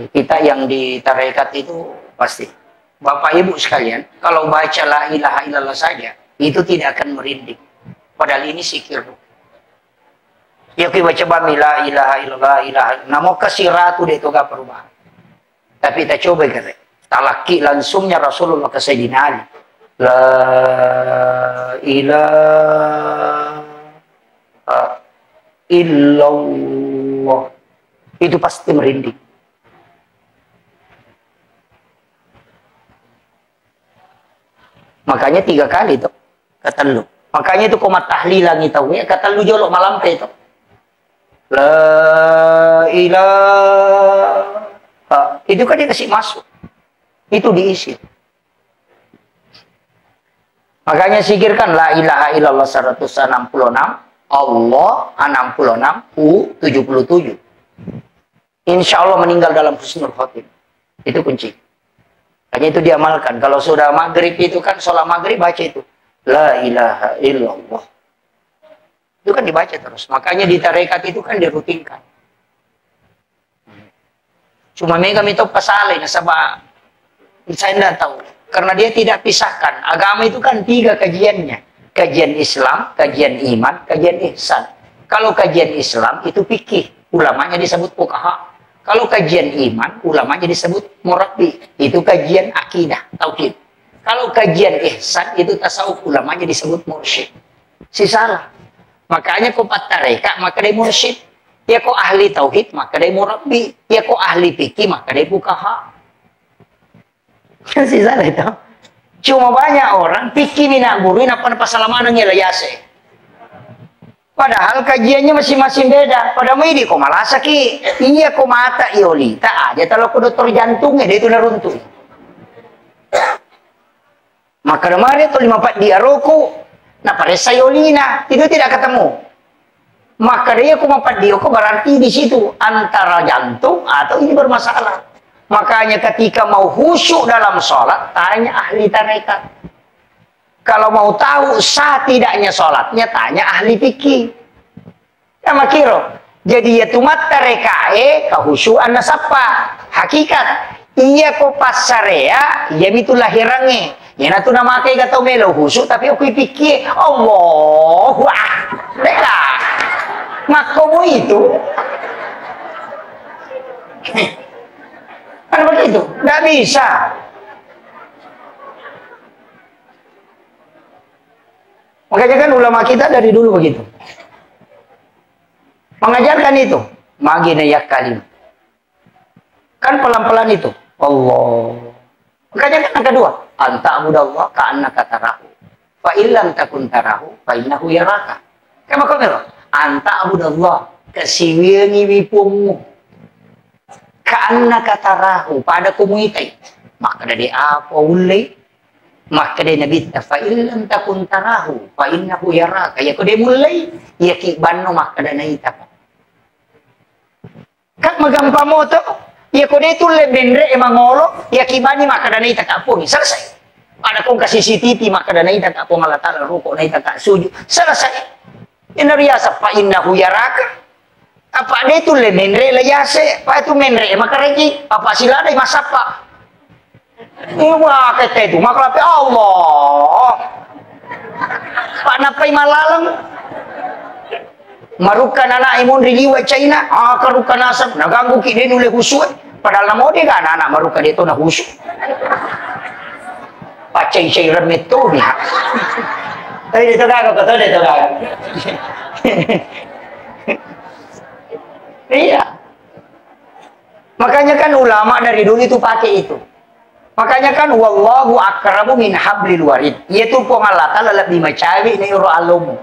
Kita yang di tarekat itu pasti. Bapak Ibu sekalian, kalau baca la ilaha illallah saja, itu tidak akan merinding. Padahal ini zikir. Ya kita baca bami la ilaha illallah, ilaha. Namo kasiratu deh itu gak perubahan. Tapi kita coba kira. Talaki langsungnya Rasulullah ke Sayyidina Ali. La ilaha illallah. Itu pasti merinding. Makanya 3 kali itu kata lu. Makanya itu komat tahlilan itu ya kata lu jolok malam itu. La ilaha. Itu kan dikasih masuk. Itu diisi. Makanya sikirkan la ilaha illallah 166, Allah 66, U 77. Insya Allah meninggal dalam husnul khotimah. Itu kunci. Hanya itu diamalkan. Kalau sudah maghrib itu kan sholat maghrib baca itu. La ilaha illallah. Itu kan dibaca terus. Makanya di tarekat itu kan dirutinkan. Cuma mega itu pasalin. Saya tidak tahu. Karena dia tidak pisahkan. Agama itu kan 3 kajiannya. Kajian Islam, kajian iman, kajian ihsan. Kalau kajian Islam itu fikih. Ulamanya disebut fuqaha. Kalau kajian iman, ulamanya disebut murabbi. Itu kajian akidah, tauhid. Kalau kajian ihsan, itu tasawuf, ulamanya disebut mursyid. Si salah. Makanya kok tarekat, maka dia mursyid. Ya kok ahli tauhid, maka dia murabbi. Ya kok ahli fikih, maka dia fuqaha. Si salah itu. Cuma banyak orang, fikih mina guru, apa pasalamannya layase. Padahal kajiannya masing-masing beda. Pada ini kok malah sakit. Iya kok mata iolita aja. Kalau ke dokter jantungnya dia itu naruntuh. Maka kemarin itu 54 dia rokok. Nah pada sayolina itu tidak ketemu. Maka dia kok 54 dia kok berarti di situ antara jantung atau ini bermasalah. Makanya ketika mau khusyuk dalam sholat tanya ahli tarekat. Kalau mau tahu sah tidaknya sholatnya, tanya ahli fikih. Ya makiro. Jadi ya tumat tarekae kahusyuan nasapa. Hakikat. Iya ko pasarea, ya itu lahirange. Ya natu nama kay gatau melo husyuk tapi aku fikih. Allah, wah, deka. Makomo itu. Kan begitu, nggak bisa. Makanya kan ulama kita dari dulu begitu. Mengajarkan itu. Magina yak kalim. Kan pelan-pelan itu. Allah. Makanya kan yang kedua. Anta abudallah ka'annaka tarahu. Fa illam takun tarahu. Fa innahu yaraka. Kama kamero. Anta abudallah. Kasiwingi wipungmu. Ka'annaka tarahu. Pada kumuitai. Maka dari apa ulay. Maka dia Nabi fa illam takun tarahu fa innahu yaraka. Ya ko dia mulai ya ki banno maka da naita. Kak magampa mo to. Ya ko dia tu lebendre emangolo ya ki bani maka da naita ka pun selesai. Ada kong kasih CCTV maka dana ita ka po ngalatala ruko na ita ka sujud. Selesai. Inariasa pa innahu yaraka. Apa dia tu le menre le yase, pa itu menre maka regi apa silada masapa. Wah kata itu maka lapi Allah. Pak napai malalang. Marukan anak imun riliwa China, karukan asap naganggu ki dia nule khusyuk. Padahal namo dia kan anak marukan dia tu na khusyuk. Pacay remit tu dia. Tapi dito gago ko to dito gago. Iya. Makanya kan ulama dari dulu itu pakai itu. Makanya kan wallahu akrabu min hablil warid. Yaitu pengalata lebih macawi ni uro alumu.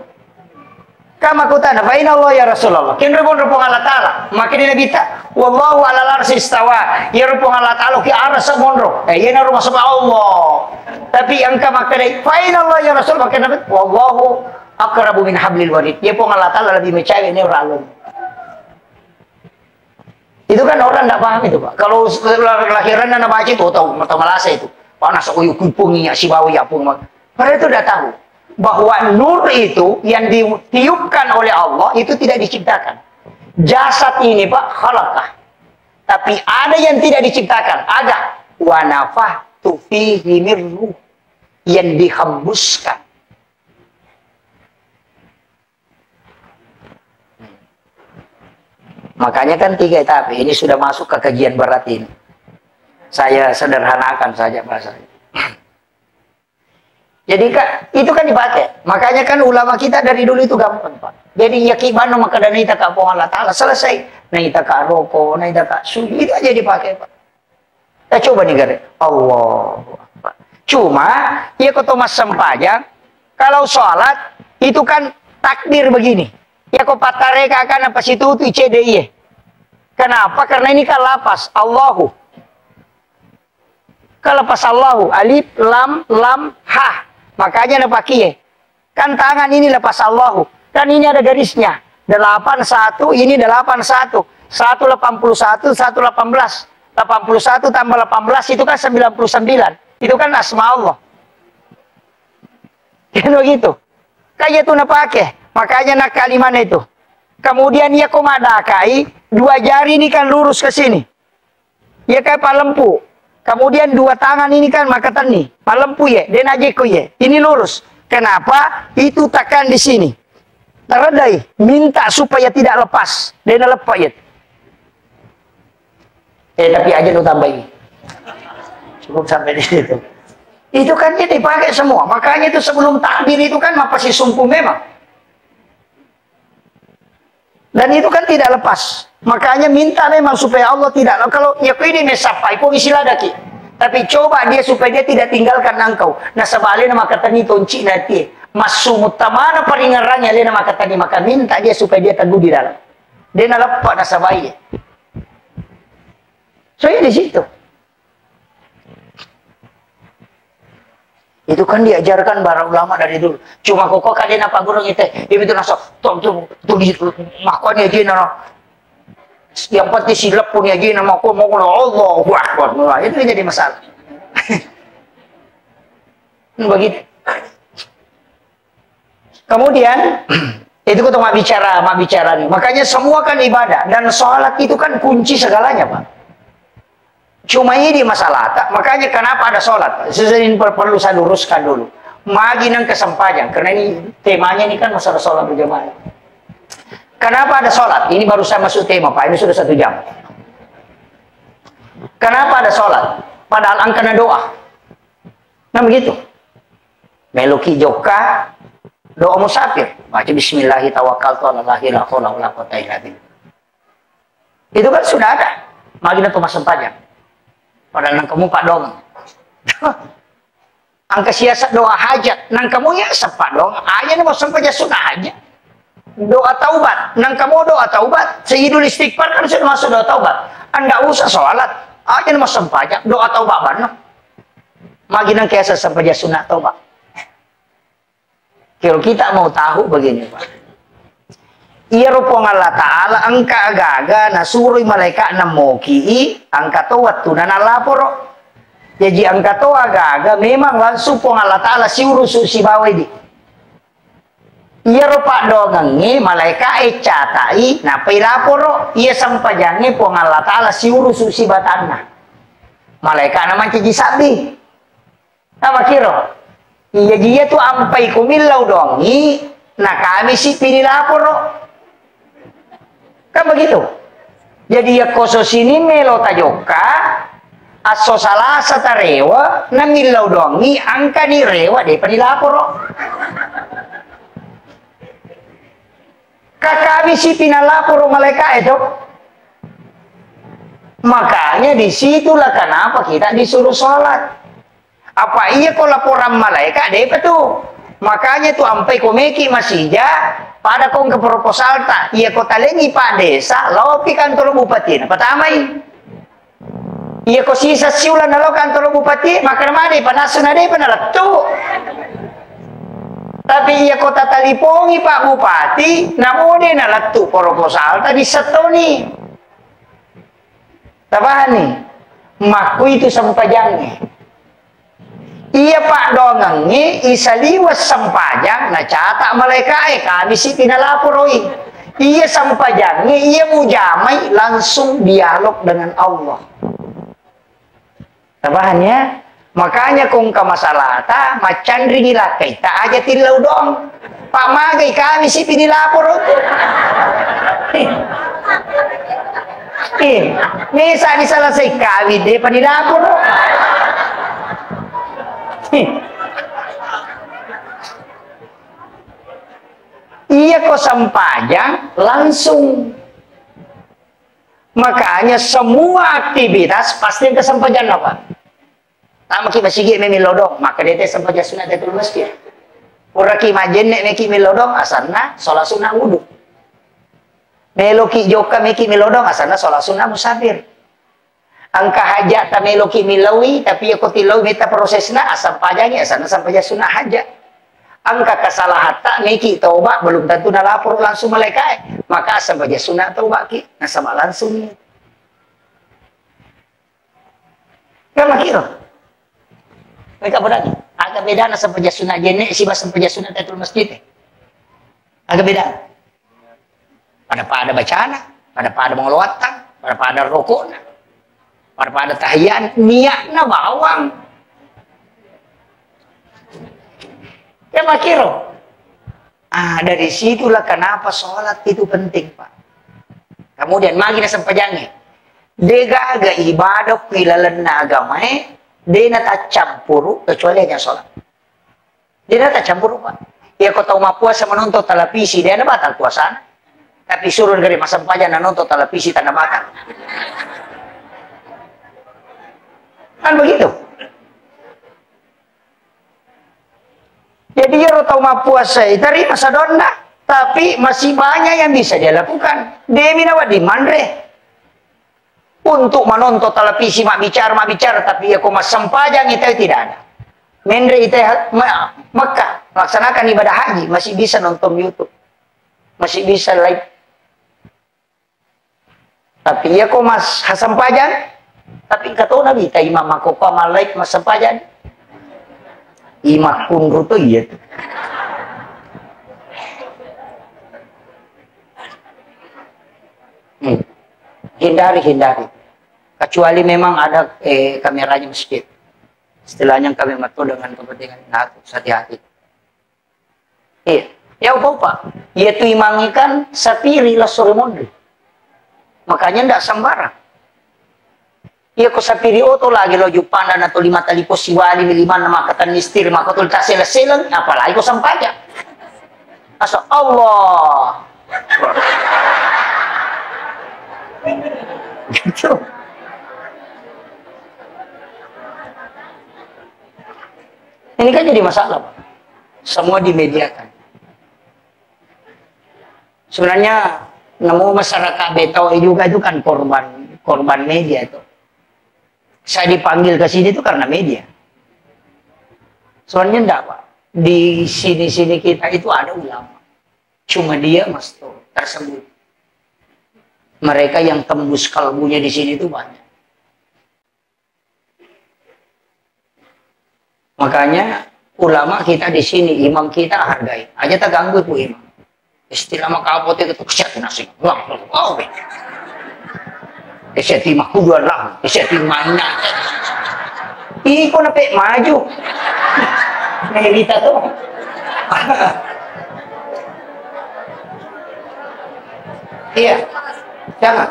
Kama kutana fa inna Allah ya Rasulullah. Kin repon Allah taala. Makin dia bita. Wallahu ala arsy istawa. Ya repon Allah taala ki arsa monro. Ye na rumah sama Allah. Tapi angka makadai fa inna Allah ya Rasul makin nabi wallahu aqrabu min hablil warid. Ya pon Allah taala lebih mencawi ni ora alum. Itu kan orang enggak paham itu, Pak. Kalau lahiran anak baca itu tahu mata malasa itu. Panas aku kupunginya si bawa ya pun. Mereka itu sudah tahu bahwa nur itu yang ditiupkan oleh Allah itu tidak diciptakan. Jasad ini Pak khalaqah. Tapi ada yang tidak diciptakan, ada wa nafakhtu fihi min ruh yang dihembuskan. Makanya kan 3 tahap ini sudah masuk ke kajian berat ini. Saya sederhanakan saja bahasanya. Jadi itu kan dipakai. Makanya kan ulama kita dari dulu itu gampang, Pak. Jadi yakibano maka dan ita ka po Allah taala selesai. Na ita ka roko, na ita ka sujud itu aja dipakai, Pak. Kita coba nih gare. Allah. Cuma ya kota mas sempajang kalau sholat itu kan takbir begini. Ya kok patareka kan apa situ tu CDI. Kenapa? Karena ini kan lapas Allahu. Kalau pas Allahu alif lam ha. Makanya ada pakai. Kan tangan ini lepas Allahu. Kan ini ada garisnya. 81 ini 81. 181 118. 81 tambah 18 itu kan 99. Itu kan asma Allah. Kan begitu. Kayak itu nak pakai. Makanya nak kalimat itu. Kemudian ia komadakai 2 jari ini kan lurus ke sini. Ya kayak palempu. Kemudian 2 tangan ini kan makatan nih. Palempu ya, dan ajeku ya. Ini lurus. Kenapa? Itu tekan di sini. Teredai. Minta supaya tidak lepas. Dan lepas ya. Tapi aja lu tambahin. Cukup sampai di situ. Itu kan dia dipakai semua. Makanya itu sebelum takbir itu kan masih sungguh memang. Dan itu kan tidak lepas. Makanya minta memang supaya Allah tidak. Kalau ya ini mesapai pun istilah daki. Tapi coba dia supaya dia tidak tinggalkan engkau. Nah sebaliknya maka tadi tonci nanti. Masuk mutamana peringarannya dia maka tadi maka minta dia supaya dia teguh di dalam. Dia nak lepas nasabai. So ya di situ. Itu kan diajarkan para ulama dari dulu. Cuma kok kalian apa guru itu? Itu nasab. Tuh makanya dia nana. Yang penting silap punya dia nama aku mau Allah Akbar. Itu jadi masalah. Begitu. Kemudian itu kita mak bicara nih. Makanya semua kan ibadah dan sholat itu kan kunci segalanya, Pak. Cuma ini masalah tak. Makanya kenapa ada sholat? Sesuatu perlu saya luruskan dulu. Magi nang kesempatan karena ini temanya ini kan masalah sholat berjamaah. Kenapa ada sholat? Ini baru saya masuk tema, Pak. Ini sudah 1 jam. Kenapa ada sholat? Padahal angkana doa. Nah begitu. Meloki joka, doa musafir. Baca Bismillahirrahmanirrahim. Itu kan sudah ada. Magi nang kesempatan. Padahal nang kamu Pak Dong. Angka siasat doa hajat. Nang kamu ya sepak dong. Aja nih mau sampai sunnah hajat. Doa taubat. Nang kamu doa taubat. Sayyidul istighfar kan sudah masuk doa taubat. Anda usah sholat. Aja nih mau sampai doa taubat mana? Magi nang kiasa sampai sunnah taubat. Kalau kita mau tahu begini Pak. Iya rupong Allah Ta'ala angka agaga na suruh malaikat na moki angka tawat tu na nalaporo. Jadi angka to agak-agak memang langsung pong Allah Ta'ala si urusu si bawa di. Iya rupa dongangi malaikat catai napai laporo iya sampajangi pong Allah Ta'ala si urusu si batanna. Malaikat nama ciji sabi. Apa kiro? Iya dia tuh ampai kumilau dongi nah kami si pilih laporo. Kan begitu. Jadi ya koso sini melo tajoka aso salah satarewa namilau dongi angka ni rewa de panilaporo kakami si pinalaporo malaikat itu. Makanya disitulah kenapa kita disuruh sholat. Apa iya kok laporan malaikat deh tuh. Makanya tuh ampai komeki masija pada kong ke proposal tak iya kota lengi pak desa lopi kantor bupati pertama iya ko sisa siulan na lo kantor bupati maka namanya panasun na panalatu. Tapi iya kota talipongi pak bupati namune na latu proposal tadi setoni. Tabahan nih maku itu sampajangnya. Iya pak dongangi isaliwas sampajang na catak malaikat kami si pinalaporoi. Iya sampajangnya iya mujamai langsung dialog dengan Allah. Tabahannya, makanya kung ka masalah ta, macan rin nila kay ta aja tilaw dong. Pamagay kami si pinilapor. Mesa di salasay kami de panilapor. Iya ko sampajang langsung. Makanya semua aktivitas pasti kesempajan apa? Tama kita sige memilodong, maka dia sempajan sunat itu masjid. Pura ki majen nek meki milodong asana sholat sunat wudu. Meloki joka meki milodong asana sholat sunat musafir. Angka hajat ta meloki milawi tapi aku tilawi meta prosesna asam pajanya asana sampajan sunat hajat. Angka kesalahan tak meki taubat belum tentu na lapor langsung malaikat maka sampai sunat taubat ki nasama langsung ni kan makiro mereka berani agak beda na sampai sunat jenek si bas sampai sunat tatul masjid agak beda pada bacaan pada mengeluarkan pada rokok pada tahiyat niatna bawang. Ya makiro. Dari situlah kenapa sholat itu penting, Pak. Kemudian magina sampajangnya. Dega aga ibadah kilalan na agamae, dena tak campuru kecuali hanya sholat. Dena tak campuru, Pak. Ya kau tahu puasa menonton televisi, dia ada batal puasa. Tapi suruh dari masa sampajang nonton televisi tanda batal. Kan begitu. Jadi ya tahu puasa dari masa donna, tapi masih banyak yang bisa dia lakukan. Demi nawa di mandre untuk menonton televisi mak bicara, tapi ya koma sempajang itu tidak ada. Mendre itu Mekah melaksanakan ibadah haji masih bisa nonton YouTube, masih bisa live. Tapi ya koma sempajang, tapi kata Nabi, tak imam aku koma live mas sempajang. Imak kunru tuh iya tuh. Hindari. Kecuali memang ada kameranya masjid. Istilahnya kami matu dengan kepentingan hati-hati. Ya apa? Yaitu imangikan sapiri lah sore monde. Makanya ndak sembarang. Iya ko sa periodo lagi lo jupana na to lima tali po siwali ni lima na makatan mistir makatul ta sila apalagi ko sampaja. Asa Allah. Gitu. Ini kan jadi masalah, Pak. Semua dimediakan. Sebenarnya nemu masyarakat Betawi juga itu kan korban media itu. Saya dipanggil ke sini itu karena media. Soalnya enggak, Pak. Di sini-sini kita itu ada ulama. Cuma dia tersebut. Mereka yang tembus kalbunya di sini itu banyak. Makanya ulama kita di sini, imam kita hargai. Aja tak ganggu itu imam. Istilah makapot itu kesyat nasi. Oh, kesyat timah kuduan lah, kesyat timah ina. Ih, kok napik maju? Nah, kita tuh. Iya, jangan.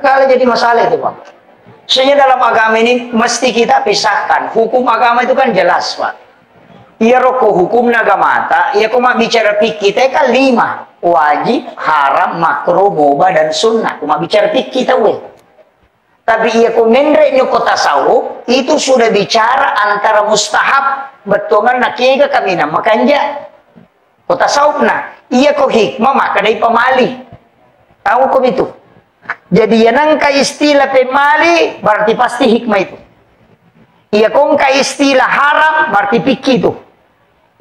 Kalau jadi masalah itu, Pak. Sebenarnya dalam agama ini mesti kita pisahkan. Hukum agama itu kan jelas, Pak. Iya roko hukum nagamata, iya kok bicara fikih kita kan 5. Wajib, haram, makruh, mubah, dan sunnah. Cuma bicara fikih kita, weh. Tapi iya kok mendre nyoko tasawuf, itu sudah bicara antara mustahab, betongan nakiga kamina. Makanya, kok tasawuf nah, iya kok hikmah, maka dari pemali. Tahu kok itu? Jadi yang nangka istilah pemali, berarti pasti hikmah itu. Iya kongka istilah haram, berarti fikih itu.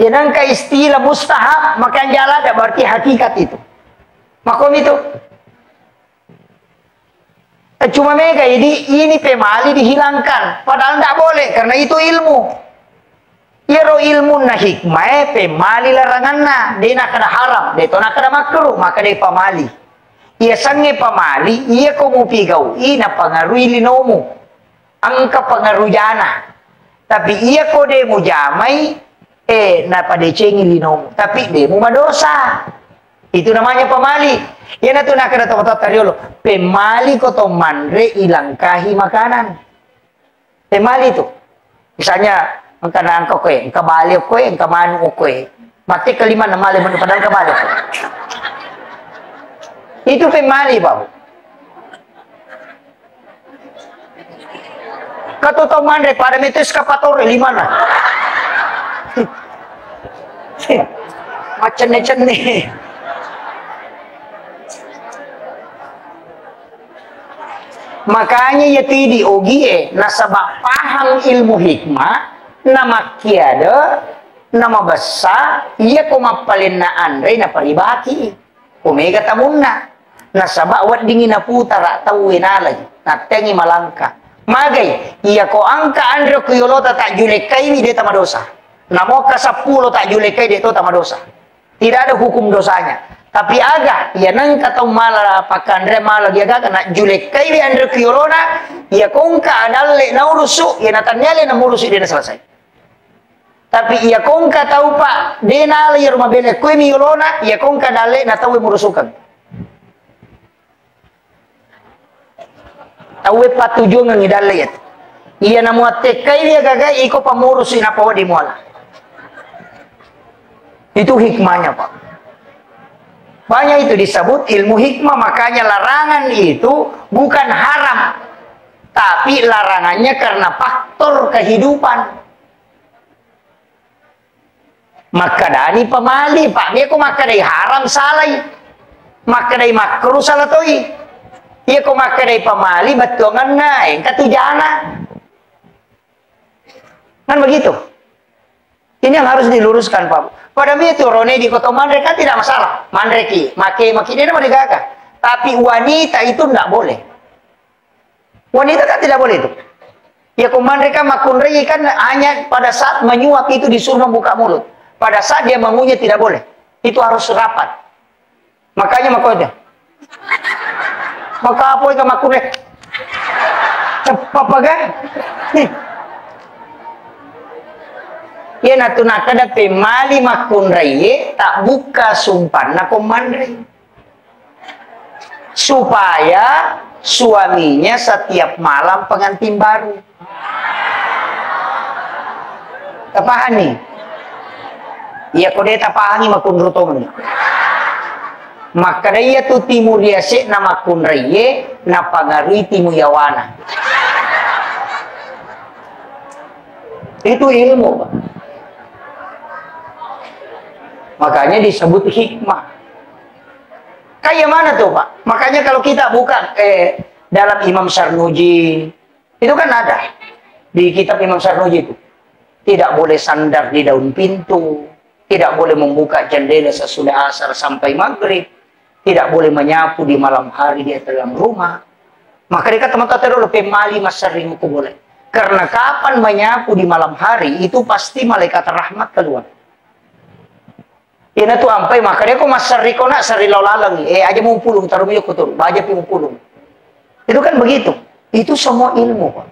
Yang nangka istilah mustahab, maka yang jalan ada berarti hakikat itu. Makom itu. Cuma mega ini pemali dihilangkan. Padahal tidak boleh, karena itu ilmu. Ya ro ilmu na hikmah, pemali larangan na. Dia nak kena haram, dia tu nak kena makruh, maka dia pemali. Ia sange pamali, ia komu pigau, ina pangarui linomu, angka pengaruh jana. Tapi ia kode mu jamai, na pada cengi linomu. Tapi demu madosa. Itu namanya pamali. Ya na tu nak kena tahu tariolo. Pemali koto mandre ilangkahi makanan. Pemali itu. Misalnya, angka na angka kue, angka bali kue, angka manu kue. Mati kelima nama le padahal kebalik. Itu pemali, Pak. Katuto mandre pada metes kapatore 5 na. Macam-macam nih. Makanya ya tidi ogie nasabak paham ilmu hikmah nama kiada nama besar ia komapalin na andre na paribaki omega tamunna nasabak wat dingin na putar tahu inalay na tengi malangka magay iya ko angka andre kuyolota tak julekai dia tamadosa namo ka 10 tak julekai dia to tamadosa tidak ada hukum dosanya. Tapi aga, ya nang katong mala pakandre mala dia ga na julekai di andre kuyolona, ya kongka adalle na urusu, ya natanyale na murusu dia na selesai. Tapi ya kongka tahu pak, dia na ya rumah bele kue miolona, ya kongka dalle na tahu murusukan. Tahu patujung ng idalle ya. Iya na muatekai dia gaga iko pamurus ina pawa di muala. Itu hikmahnya pak. Banyak itu disebut ilmu hikmah, makanya larangan itu bukan haram. Tapi larangannya karena faktor kehidupan. Maka dari pemali, Pak. Dia kok maka dari haram salai. Maka dari makruh salah toi. Dia kok maka dari pemali betongan naik katujana. Kan begitu. Ini yang harus diluruskan, Pak. Pada itu rone di kota mandre kan tidak masalah. Mandreki, maki dia nama digaga. Tapi wanita itu tidak boleh. Wanita kan tidak boleh itu. Ya komandre kan makunrei kan hanya pada saat menyuap itu disuruh membuka mulut. Pada saat dia mengunyah tidak boleh. Itu harus rapat. Makanya makonya. Maka apa yang makunrei? Cepat kan? Ya natuna kada pemali makunrei tak buka sumpan na komandre supaya suaminya setiap malam pengantin baru. Tapahani. Iya kode tapahani makunrutong. Maka dia tu timur dia se na makunrei na pangarui timu yawana. Itu ilmu, Pak. Makanya disebut hikmah. Kayak mana tuh Pak? Makanya kalau kita buka dalam Imam Sarnuji, itu kan ada. Di kitab Imam Sarnuji itu. Tidak boleh sandar di daun pintu. Tidak boleh membuka jendela sesudah asar sampai maghrib. Tidak boleh menyapu di malam hari di dalam rumah. Maka dia kata teman-teman dulu, pemali mas sering itu boleh. Karena kapan menyapu di malam hari, itu pasti malaikat rahmat keluar. Ina tu ampai makanya ko masari ko na sari lalang aja mau pulung taruh miyok ko baja pi mau pulung. Itu kan begitu. Itu semua ilmu, Pak.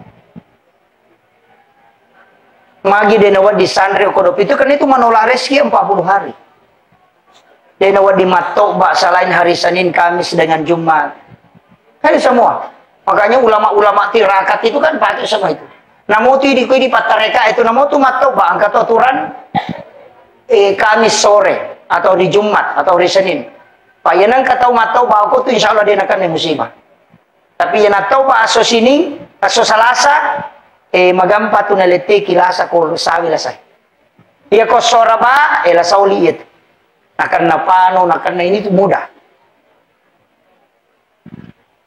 Magi denawa di santri kodop itu kan itu menolak rezeki 40 hari. Denawa di matoba selain hari Senin, Kamis dengan Jumat. Kan semua. Makanya ulama-ulama tirakat itu kan pakai semua itu. Namo tu di patareka itu namo tu matoba angkat aturan Kamis sore atau di Jumat atau hari Senin. Pak yanang katau matoba aku tu insyaallah dia akan musibah. Tapi yang tahu ba aso sini, aso salasa, magampa tu nalete kilasa ko sawi lasay. Iya ko soraba, la sauliit. Akan napano, akan na ini tu mudah.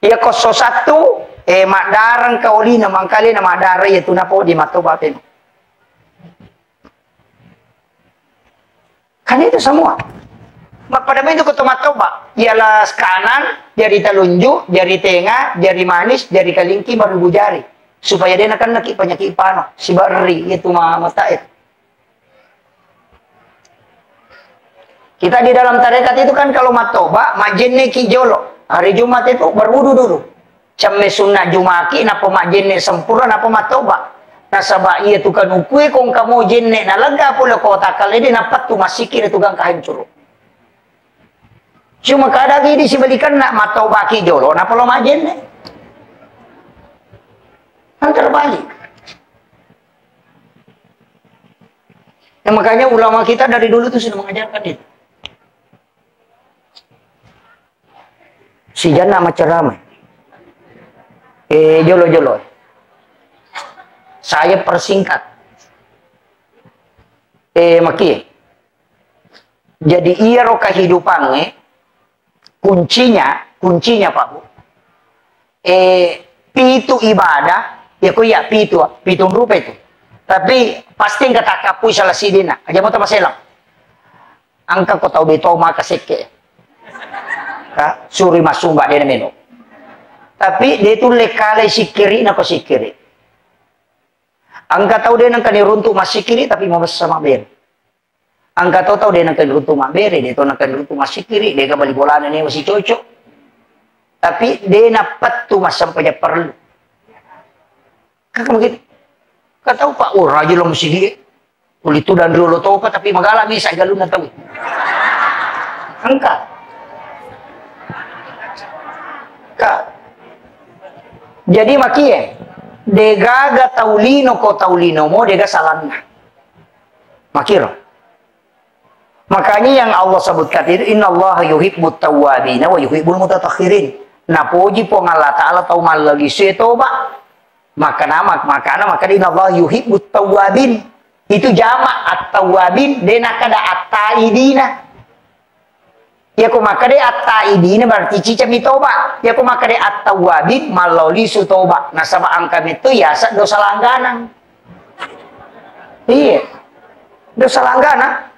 Iya ko so satu, makdarang kauli na mangkali na makdara itu na po di matoba pen. Kan itu semua. Pada itu ke matoba, ialah kanan, jari telunjuk, jari tengah, jari manis, jari kalingki, baru bujari. Supaya dia akan nakik penyakit pano, si bari, itu mata itu. Kita di dalam tarekat itu kan kalau matoba, majenne ki jolo. Hari Jumat itu berwudu dulu. Camme sunnah jumaki, napa majenne sempurna, napa matoba. Nasaba iya tu kan ukui kong kamu jenne, nalaga pula kota kalede, napat tu masikir itu gang kahancur. Cuma kadang ini dibalikan nak matau baki jolo, nak perlu majen nih. Kan terbalik. Yang makanya ulama kita dari dulu tuh sudah mengajarkan itu. Si jana macam ramai. Jolo-jolo. Saya persingkat. Maki. Jadi iya roh kehidupannya. Kuncinya Pak Bu. Pitu ibadah, ya ku ya pitu rupa itu. Tapi pasti enggak takapu salah sidina. Aja mau maselang. Angka ko tau beto maka seke. Ka suri masumba dia meno. Tapi dia itu lekale sikiri na ko sikiri. Angka tau dia nang kaniruntuk masikiri tapi mau sama ben. Angka tahu dia nak runtuh mak bere, dia tahu nak runtuh masih kiri, dia kembali bola ini masih cocok. Tapi dia napat tu mas sampai dia perlu. Kakak begitu. Kau tahu Pak, raja lo mesti dia. Kulit tu dan dulu tahu apa, tapi magala ni saya galun tahu. Angka. Kak. Jadi makie, dega taulino ko taulino mo, dega salanna. Makiro. Makanya yang Allah sebutkan itu innallaha yuhibbut tawwabin wa yuhibbul mutatahhirin. Napuji po Allah Ta'ala tau malagi setoba. Maka innallaha yuhibbut tawwabin. Itu jamak at-tawwabin dena kada at-taidina. Ya ko makade at-taidina berarti cica mitoba. Ya ko makade at-tawwabin maloli sutoba. Nasaba angkam itu ya dosa langganan. Iya. Dosa langganan.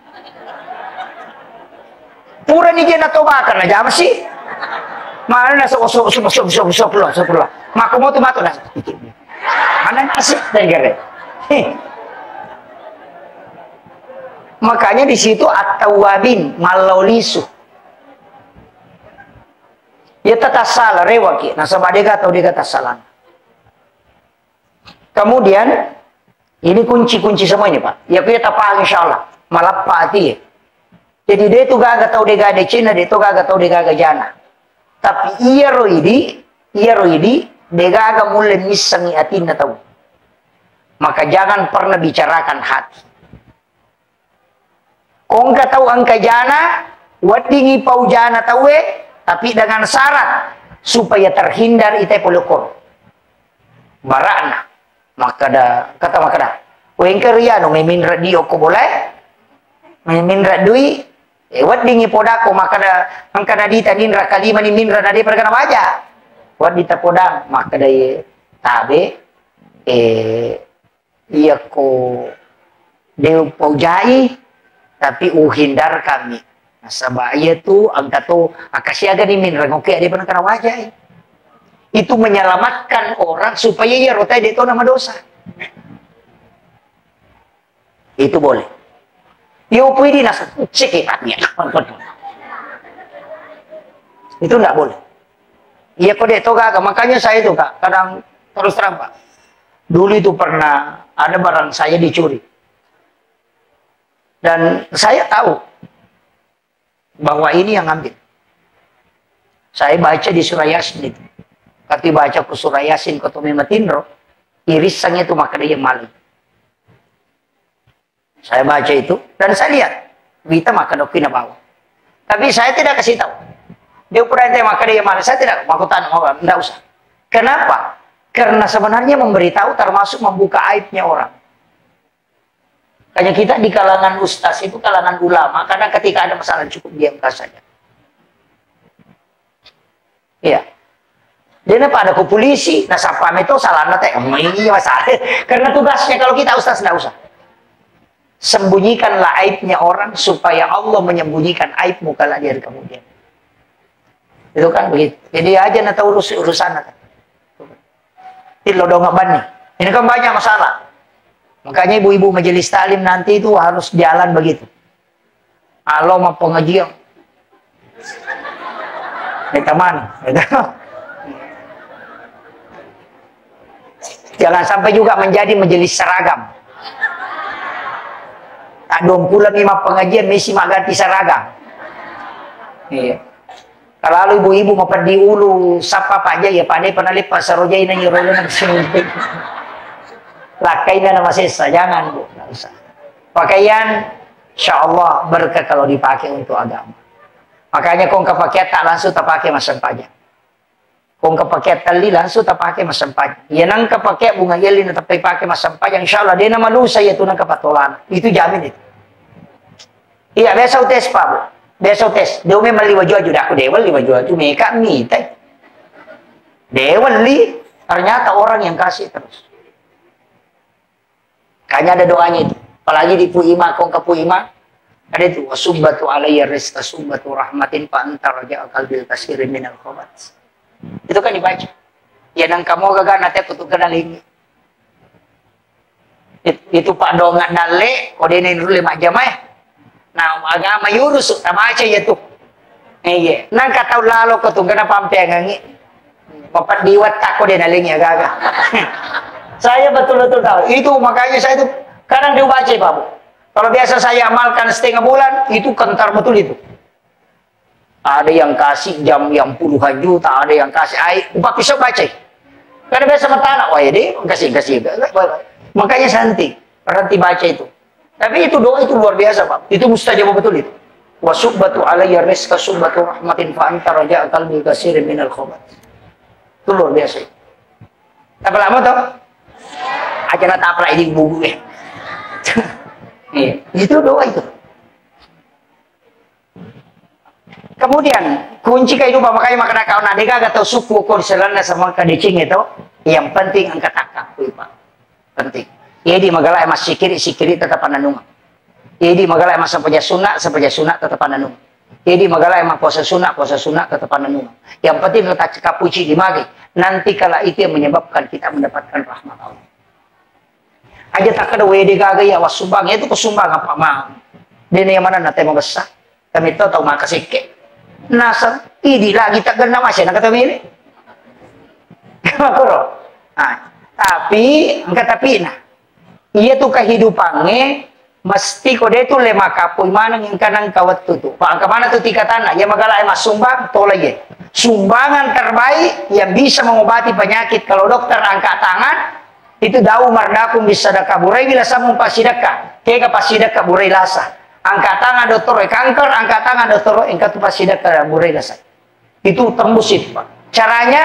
Pura ni dia nak tobakan aja apa sih? Mana nak sok lah. Maku mau tu matu nak. Mana nasib negara? Makanya di situ at-tawwabin malaulisu. Ya tata salah rewaki. Nasabah dia atau dia kata salah. Kemudian ini kunci-kunci semua ini Pak. Ya kita paham insyaallah. Malapati. Jadi dia tu gaga tahu dia gaga Cina, dia tu gaga tahu dia gaga jana. Tapi iya roidi, dia gaga mulai misangi atina tahu. Maka jangan pernah bicarakan hati. Kau enggak tahu angka jana, wadingi pau jana tahu tapi dengan syarat supaya terhindar ite polokor. Barakna. Maka kata wengker ya no memin radio ko boleh. Memin radui wat dingi podako maka angka dita nindra kalima ni mindra nadi perkana baja. Wat dita podang maka dai tabe iya ko deu paujai tapi uhindar kami. Nasabaya tu angka tu akasiaga ni mindra ngoke di perkana baja. Itu menyelamatkan orang supaya ia rotai dia tahu nama dosa. Itu boleh. Yo pwede na sikipatnya. Itu enggak boleh. Iya kode toga, makanya saya itu Kak, kadang terus terang Pak. Dulu itu pernah ada barang saya dicuri. Dan saya tahu bahwa ini yang ngambil. Saya baca di surah Yasin itu. Kati baca ke surah Yasin ke Tumi Matindro, irisannya itu maka dia maling. Saya baca itu dan saya lihat kita maka dokina bawa. Tapi saya tidak kasih tahu. Dia pernah maka dia maling. Saya tidak mau tanya, tidak usah. Kenapa? Karena sebenarnya memberitahu termasuk membuka aibnya orang. Hanya kita di kalangan ustaz itu kalangan ulama, karena ketika ada masalah cukup diamkan saja. Iya. Dia pada ke polisi, nah sapam itu salah nate, ini masalah. Karena tugasnya kalau kita ustaz tidak usah. Sembunyikanlah aibnya orang supaya Allah menyembunyikan aibmu kalau dia kemudian. Itu kan begitu. Jadi aja nata urusan nata. Itu dong nih. Ini kan banyak masalah. Makanya ibu-ibu majelis taklim nanti itu harus jalan begitu. Allah mau pengajian. Teman. Jangan sampai juga menjadi majelis seragam. Tak 25 pengajian mesti ganti seragam. Iya. Kalau ibu-ibu mau pergi ulu, sapa Pak aja ya Pak pernah lipat saroja ini nyuruhnya sini. Lakai nama sesa, jangan Bu, nggak usah. Pakaian, insya Allah berkah kalau dipakai untuk agama. Makanya kong kepakai tak langsung tak pakai masam pajak. Kong kepakai tali langsung tak pakai masam pajak. Ya nang kepakai bunga yelin tapi pakai masam pajak, insya Allah dia nama lusa ya tu nang kepatolan. Itu jamin itu. Iya biasa tes Pak Bu. Biasa tes, dia memang liwa jual juga aku dewan liwa jual tu mereka minta. Dewan li, ternyata orang yang kasih terus. Kayaknya ada doanya itu. Apalagi di Puima, kong ke Puima, ada itu wasubbatu alayya rizqa subbatu rahmatin fa anta raja qalbil kasirin minal khobat. Itu kan dibaca. Ya nang kamu gagal nanti aku tuh kenal ini. Itu Pak dongak nale, kode ini dulu 5 jam ya. Nah, agama yurus tak baca ya tuh. Iya, nang kata lalu ke tuh kenapa sampai ngangi. Bapak diwat tako dia nalingnya gagal. Saya betul-betul tahu. Itu makanya saya itu kadang dia baca Pak Bu. Kalau biasa saya amalkan setengah bulan, itu kentar betul itu. Ada yang kasih jam yang puluhan juta, ada yang kasih air. Upah pisau baca. Karena biasa bertanah, wah ya deh, kasih. Makanya santai, berhenti baca itu. Tapi itu doa itu luar biasa Pak. Itu mustajab betul itu. Wa subbatu alayya rizqa subbatu rahmatin fa anta raja qalbi kasirin minal khobat. Itu luar biasa. Apa lama toh? Aja nak tapra ini bubu ya. Itu doa itu. Kemudian kunci kehidupan makanya makna kau nadega atau suku kau selana sama kadecing itu yang penting angkat akak Pak. Penting. Jadi magalah emas sikiri tetap pananung. Jadi magalah emas sapaja sunat tetap pananung. Jadi magalah emas puasa sunat tetap pananung. Yang penting letak kapuci di magi. Nanti kala itu yang menyebabkan kita mendapatkan rahmat Allah. Aja tak ada WD gaga ya wasumbang itu kesumbang apa mah. Dene yang mana nate mau besar. Kami tahu makasih ke. Nasar ini lagi tak kena masih nak kata milih. Tapi angkat tapi nah. Iya tuh kehidupannya mesti kode itu lema kapui mana yang kanang kawat tuh. Pak kemana tuh tiga tanah? Ya magalah emas sumbang tolong ya. Sumbangan terbaik yang bisa mengobati penyakit. Kalau dokter angkat tangan itu dau mardakum bisa sedekah burai bila samung pasidekah. Kega pasidekah burai lasa. Angkat tangan dokter kanker, angkat tangan dokter engkat tuh pasidekah burai lasa. Itu tembus itu Pak. Caranya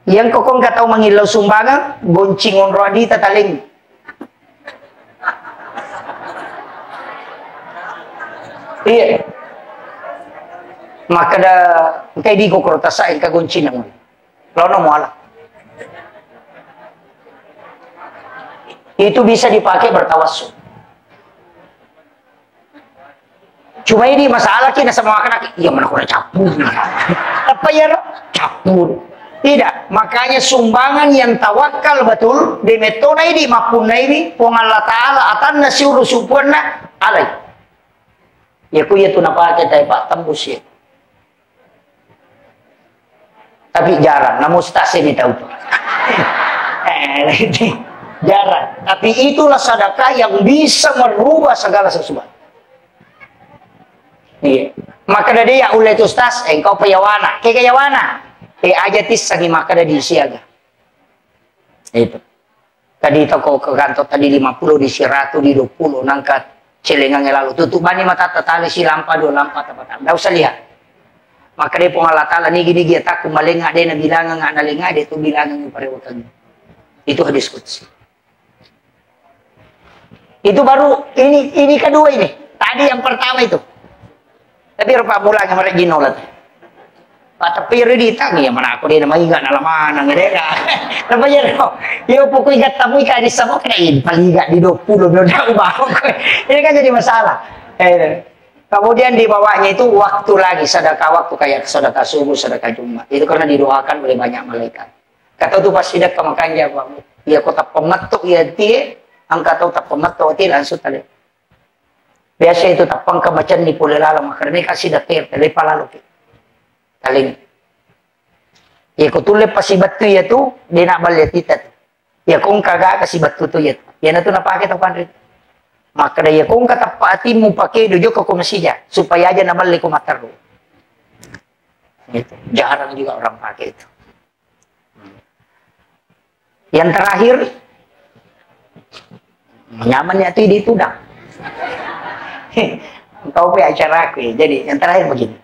yang kokong nggak tahu mengilau sumbangan, goncingon rodi tataling. Iya. Maka da kay di ko krotasain ka gunci nang. Lono mo ala. Itu bisa dipakai bertawassul. Cuma ini masalah kita sama anak iya mana ko capur. Apa ya capur. Tidak. Makanya sumbangan yang tawakal betul di metona ini mapun ini pong Allah Taala atan nasiuru supuna alai. Ya ku ya tu napa kita Pak tembus ya. Tapi jarang, namun stase minta tahu. Jarang. Tapi itulah sedekah yang bisa merubah segala sesuatu. Iya. Maka dari ya ulai tu stas, engkau payawana, kayawana. Aja tis sagi maka dari siaga. Itu. Tadi toko ke kantor tadi 50 di Siratu di 20 nangkat celengan lalu tutup bani mata tali si lampa dua lampa tempat. Enggak usah lihat. Maka dia pengalat Allah ni gini dia tak kumalenga dia na bilangan nga nalenga dia tu bilangan yung parewatan. Itu hadis qudsi. Itu baru ini kedua ini. Tadi yang pertama itu. Tapi rupa mula yang mereka ginolat. Tapi di tangi ya mana aku dia nama ingat nalaman nang dia. Apa ya no? Yo pokok ingat tamu ikan di sama kena ini paling ingat di 20 belum tahu bawa. Ini kan jadi masalah. Kemudian di bawahnya itu waktu lagi sedekah waktu kayak sedekah subuh, sedekah Jumat. Itu karena didoakan oleh banyak malaikat. Kata tu pas sidak ke makanya Bang. Ya kota pemetuk ya tie angkat tahu tak pemetuk tie langsung tadi. Biasa itu tak pangka macam ni pula lalang makanya kasih datir lepa lalu. Kaling. Ya ko tule pasi batu ya tu dia nak balik kita. Ya kung kagak kasih batu tu ya. Ya na tu napake to kan. Maka dia kung kata patimu pakai dojo ke komisinya supaya aja na balik ko mataru. Itu. Jarang juga orang pakai itu. Yang terakhir nyamannya itu di tudang. Kau punya acara aku ya. Jadi yang terakhir begini.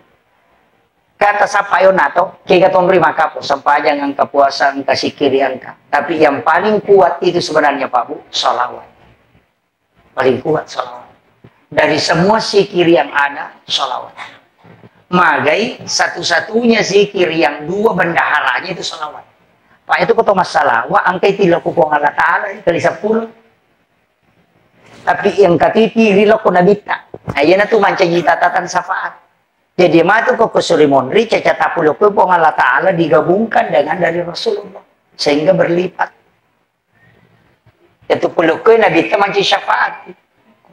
Kata sapayo nato, kaya katong terima kapo, sampajan ang kapuasan, kasikirian ka. Tapi yang paling kuat itu sebenarnya Pak Bu, salawat. Paling kuat salawat. Dari semua zikir yang ada, salawat. Magai, satu-satunya zikir yang dua bendaharanya itu salawat. Pak itu kata masalah, wa angkai tilaku ko Allah Ta'ala, kali 10. Tapi yang katiti, rilako nabita. Ayan na tu mancagi tatatan safaat. Jadi matu kok kesulimonri cacat tapulo ko po Allah Ta'ala digabungkan dengan dari Rasulullah sehingga berlipat. Itu pulo ko nabita manci syafaat.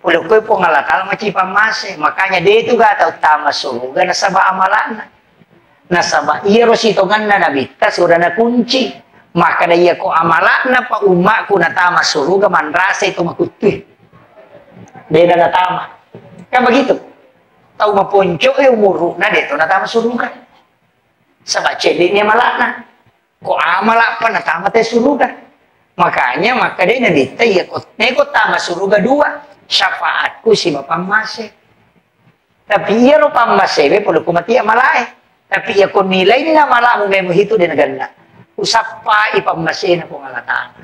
Pulo ko po Allah Ta'ala manci pamase. Makanya dia itu gak tahu tama suruga nasaba amalan. Nasaba iya rosito kan na nabita sudah na kunci. Maka dia ko amalan na pa umak ko na tama suruga manrasa itu makutuh. Dia na tama. Kan begitu. Tahu maponco umuru na dito natama surugan. Sabab cedeknya malana. Ko amala pa natama te surugan. Makanya maka dia nadita ya ko tama suruga dua. Syafaatku si Bapak Masih. Tapi iya ro pammasebe polo kumati amalae. Tapi iya ko nilai na mala mo memo hito din ganda. Usap pa ipammasih na pangalatan.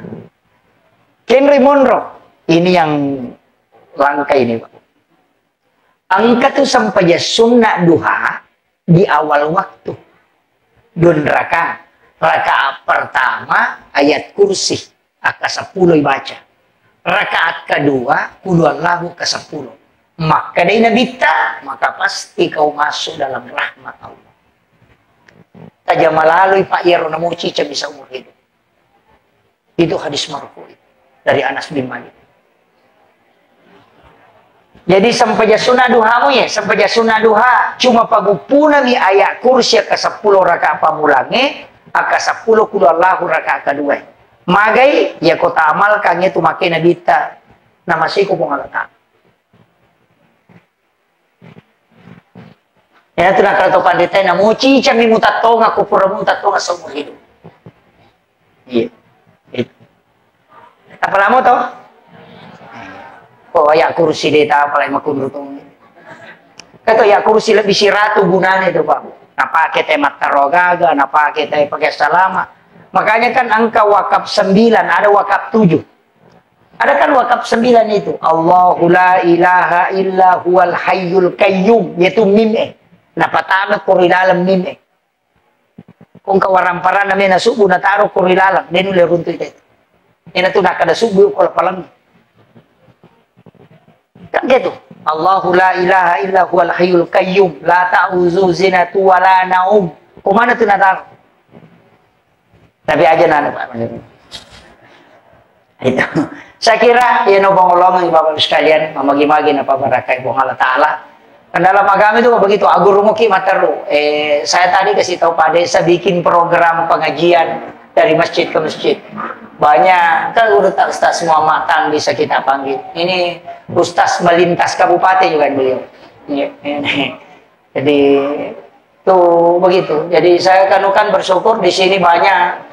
Henry Monroe ini yang langka ini Pak. Angka tu sampai sunnah duha di awal waktu. Dun rakaat pertama ayat kursi aka 10 baca. Rakaat kedua qul huwallahu ke 10. Maka dari nabita maka pasti kau masuk dalam rahmat Allah. Taja malalui Pak Yero namuci bisa umur hidup. Itu hadis marfu dari Anas bin Malik. Jadi sampai sunnah duha mo ya, sampai sunnah duha cuma pagupuna mi ayat kursi ke 10 rakaat pamulange, aka 10 qul huwallahu rakaat kedua. Magai ya kota amal kangnya tu make nabita nama siku pengalatan. Ya tu nak kalau pandita na muci cami mutatonga kupura mutatonga seumur hidup. Iya. Apa lama toh? Oh ya kursi dia tak apa lagi makundutong. Kata ya kursi lebih siratu gunanya itu Pak. Napa kita matarogaga, napa kita pakai salama. Makanya kan angka wakaf 9, ada wakaf 7. Ada kan wakaf 9 itu. Allahu la ilaha illa huwal hayyul qayyum, yaitu mim Napa tamat kuri dalam mim Kung kawaramparan namin na subuh na taro kuri dalam, then uli runto itu. Ina tu nakada subuh ko palang. Kan gitu. Allahu la ilaha illa huwal hayyul qayyum la ta'uzu zinatu wa la naum. Kumana tu natar? Tapi aja nana Pak. Itu. Saya kira ya no pengolongan Bapak sekalian, memagi-magi apa barakai Allah Taala. Dan dalam agama itu begitu, agur muki mataru. Saya tadi kasih tahu Pak Desa bikin program pengajian dari masjid ke masjid. Banyak kan udah tak semua matan bisa kita panggil. Ini ustaz melintas kabupaten juga beliau. Jadi tuh begitu. Jadi saya kan bersyukur di sini banyak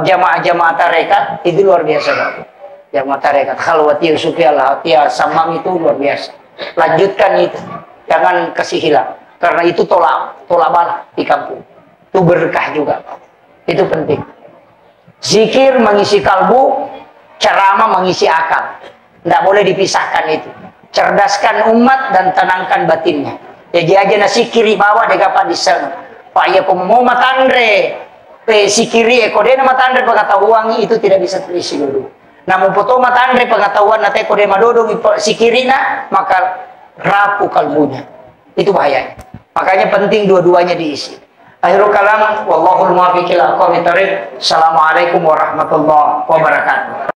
jamaah-jamaah tarekat itu luar biasa Bapak. Jamaah tarekat khalwati sufi al-hatiyah samam itu luar biasa. Lanjutkan itu. Jangan kasih hilang. Karena itu tolak bala di kampung. Itu berkah juga. Itu penting. Zikir mengisi kalbu, ceramah mengisi akal. Tidak boleh dipisahkan itu. Cerdaskan umat dan tenangkan batinnya. Jadi aja nasi kiri bawah dega pak di sana. Pak ya mau matandre. Si kiri ekode matandre pengetahuan itu tidak bisa terisi dulu. Namun foto matandre pengetahuan nate ekode madodo si kiri na maka rapuh kalbunya. Itu bahayanya. Makanya penting dua-duanya diisi. Akhirul kalam wallahul muwaffiq ila aqwamit thoriq. Assalamualaikum warahmatullahi wabarakatuh.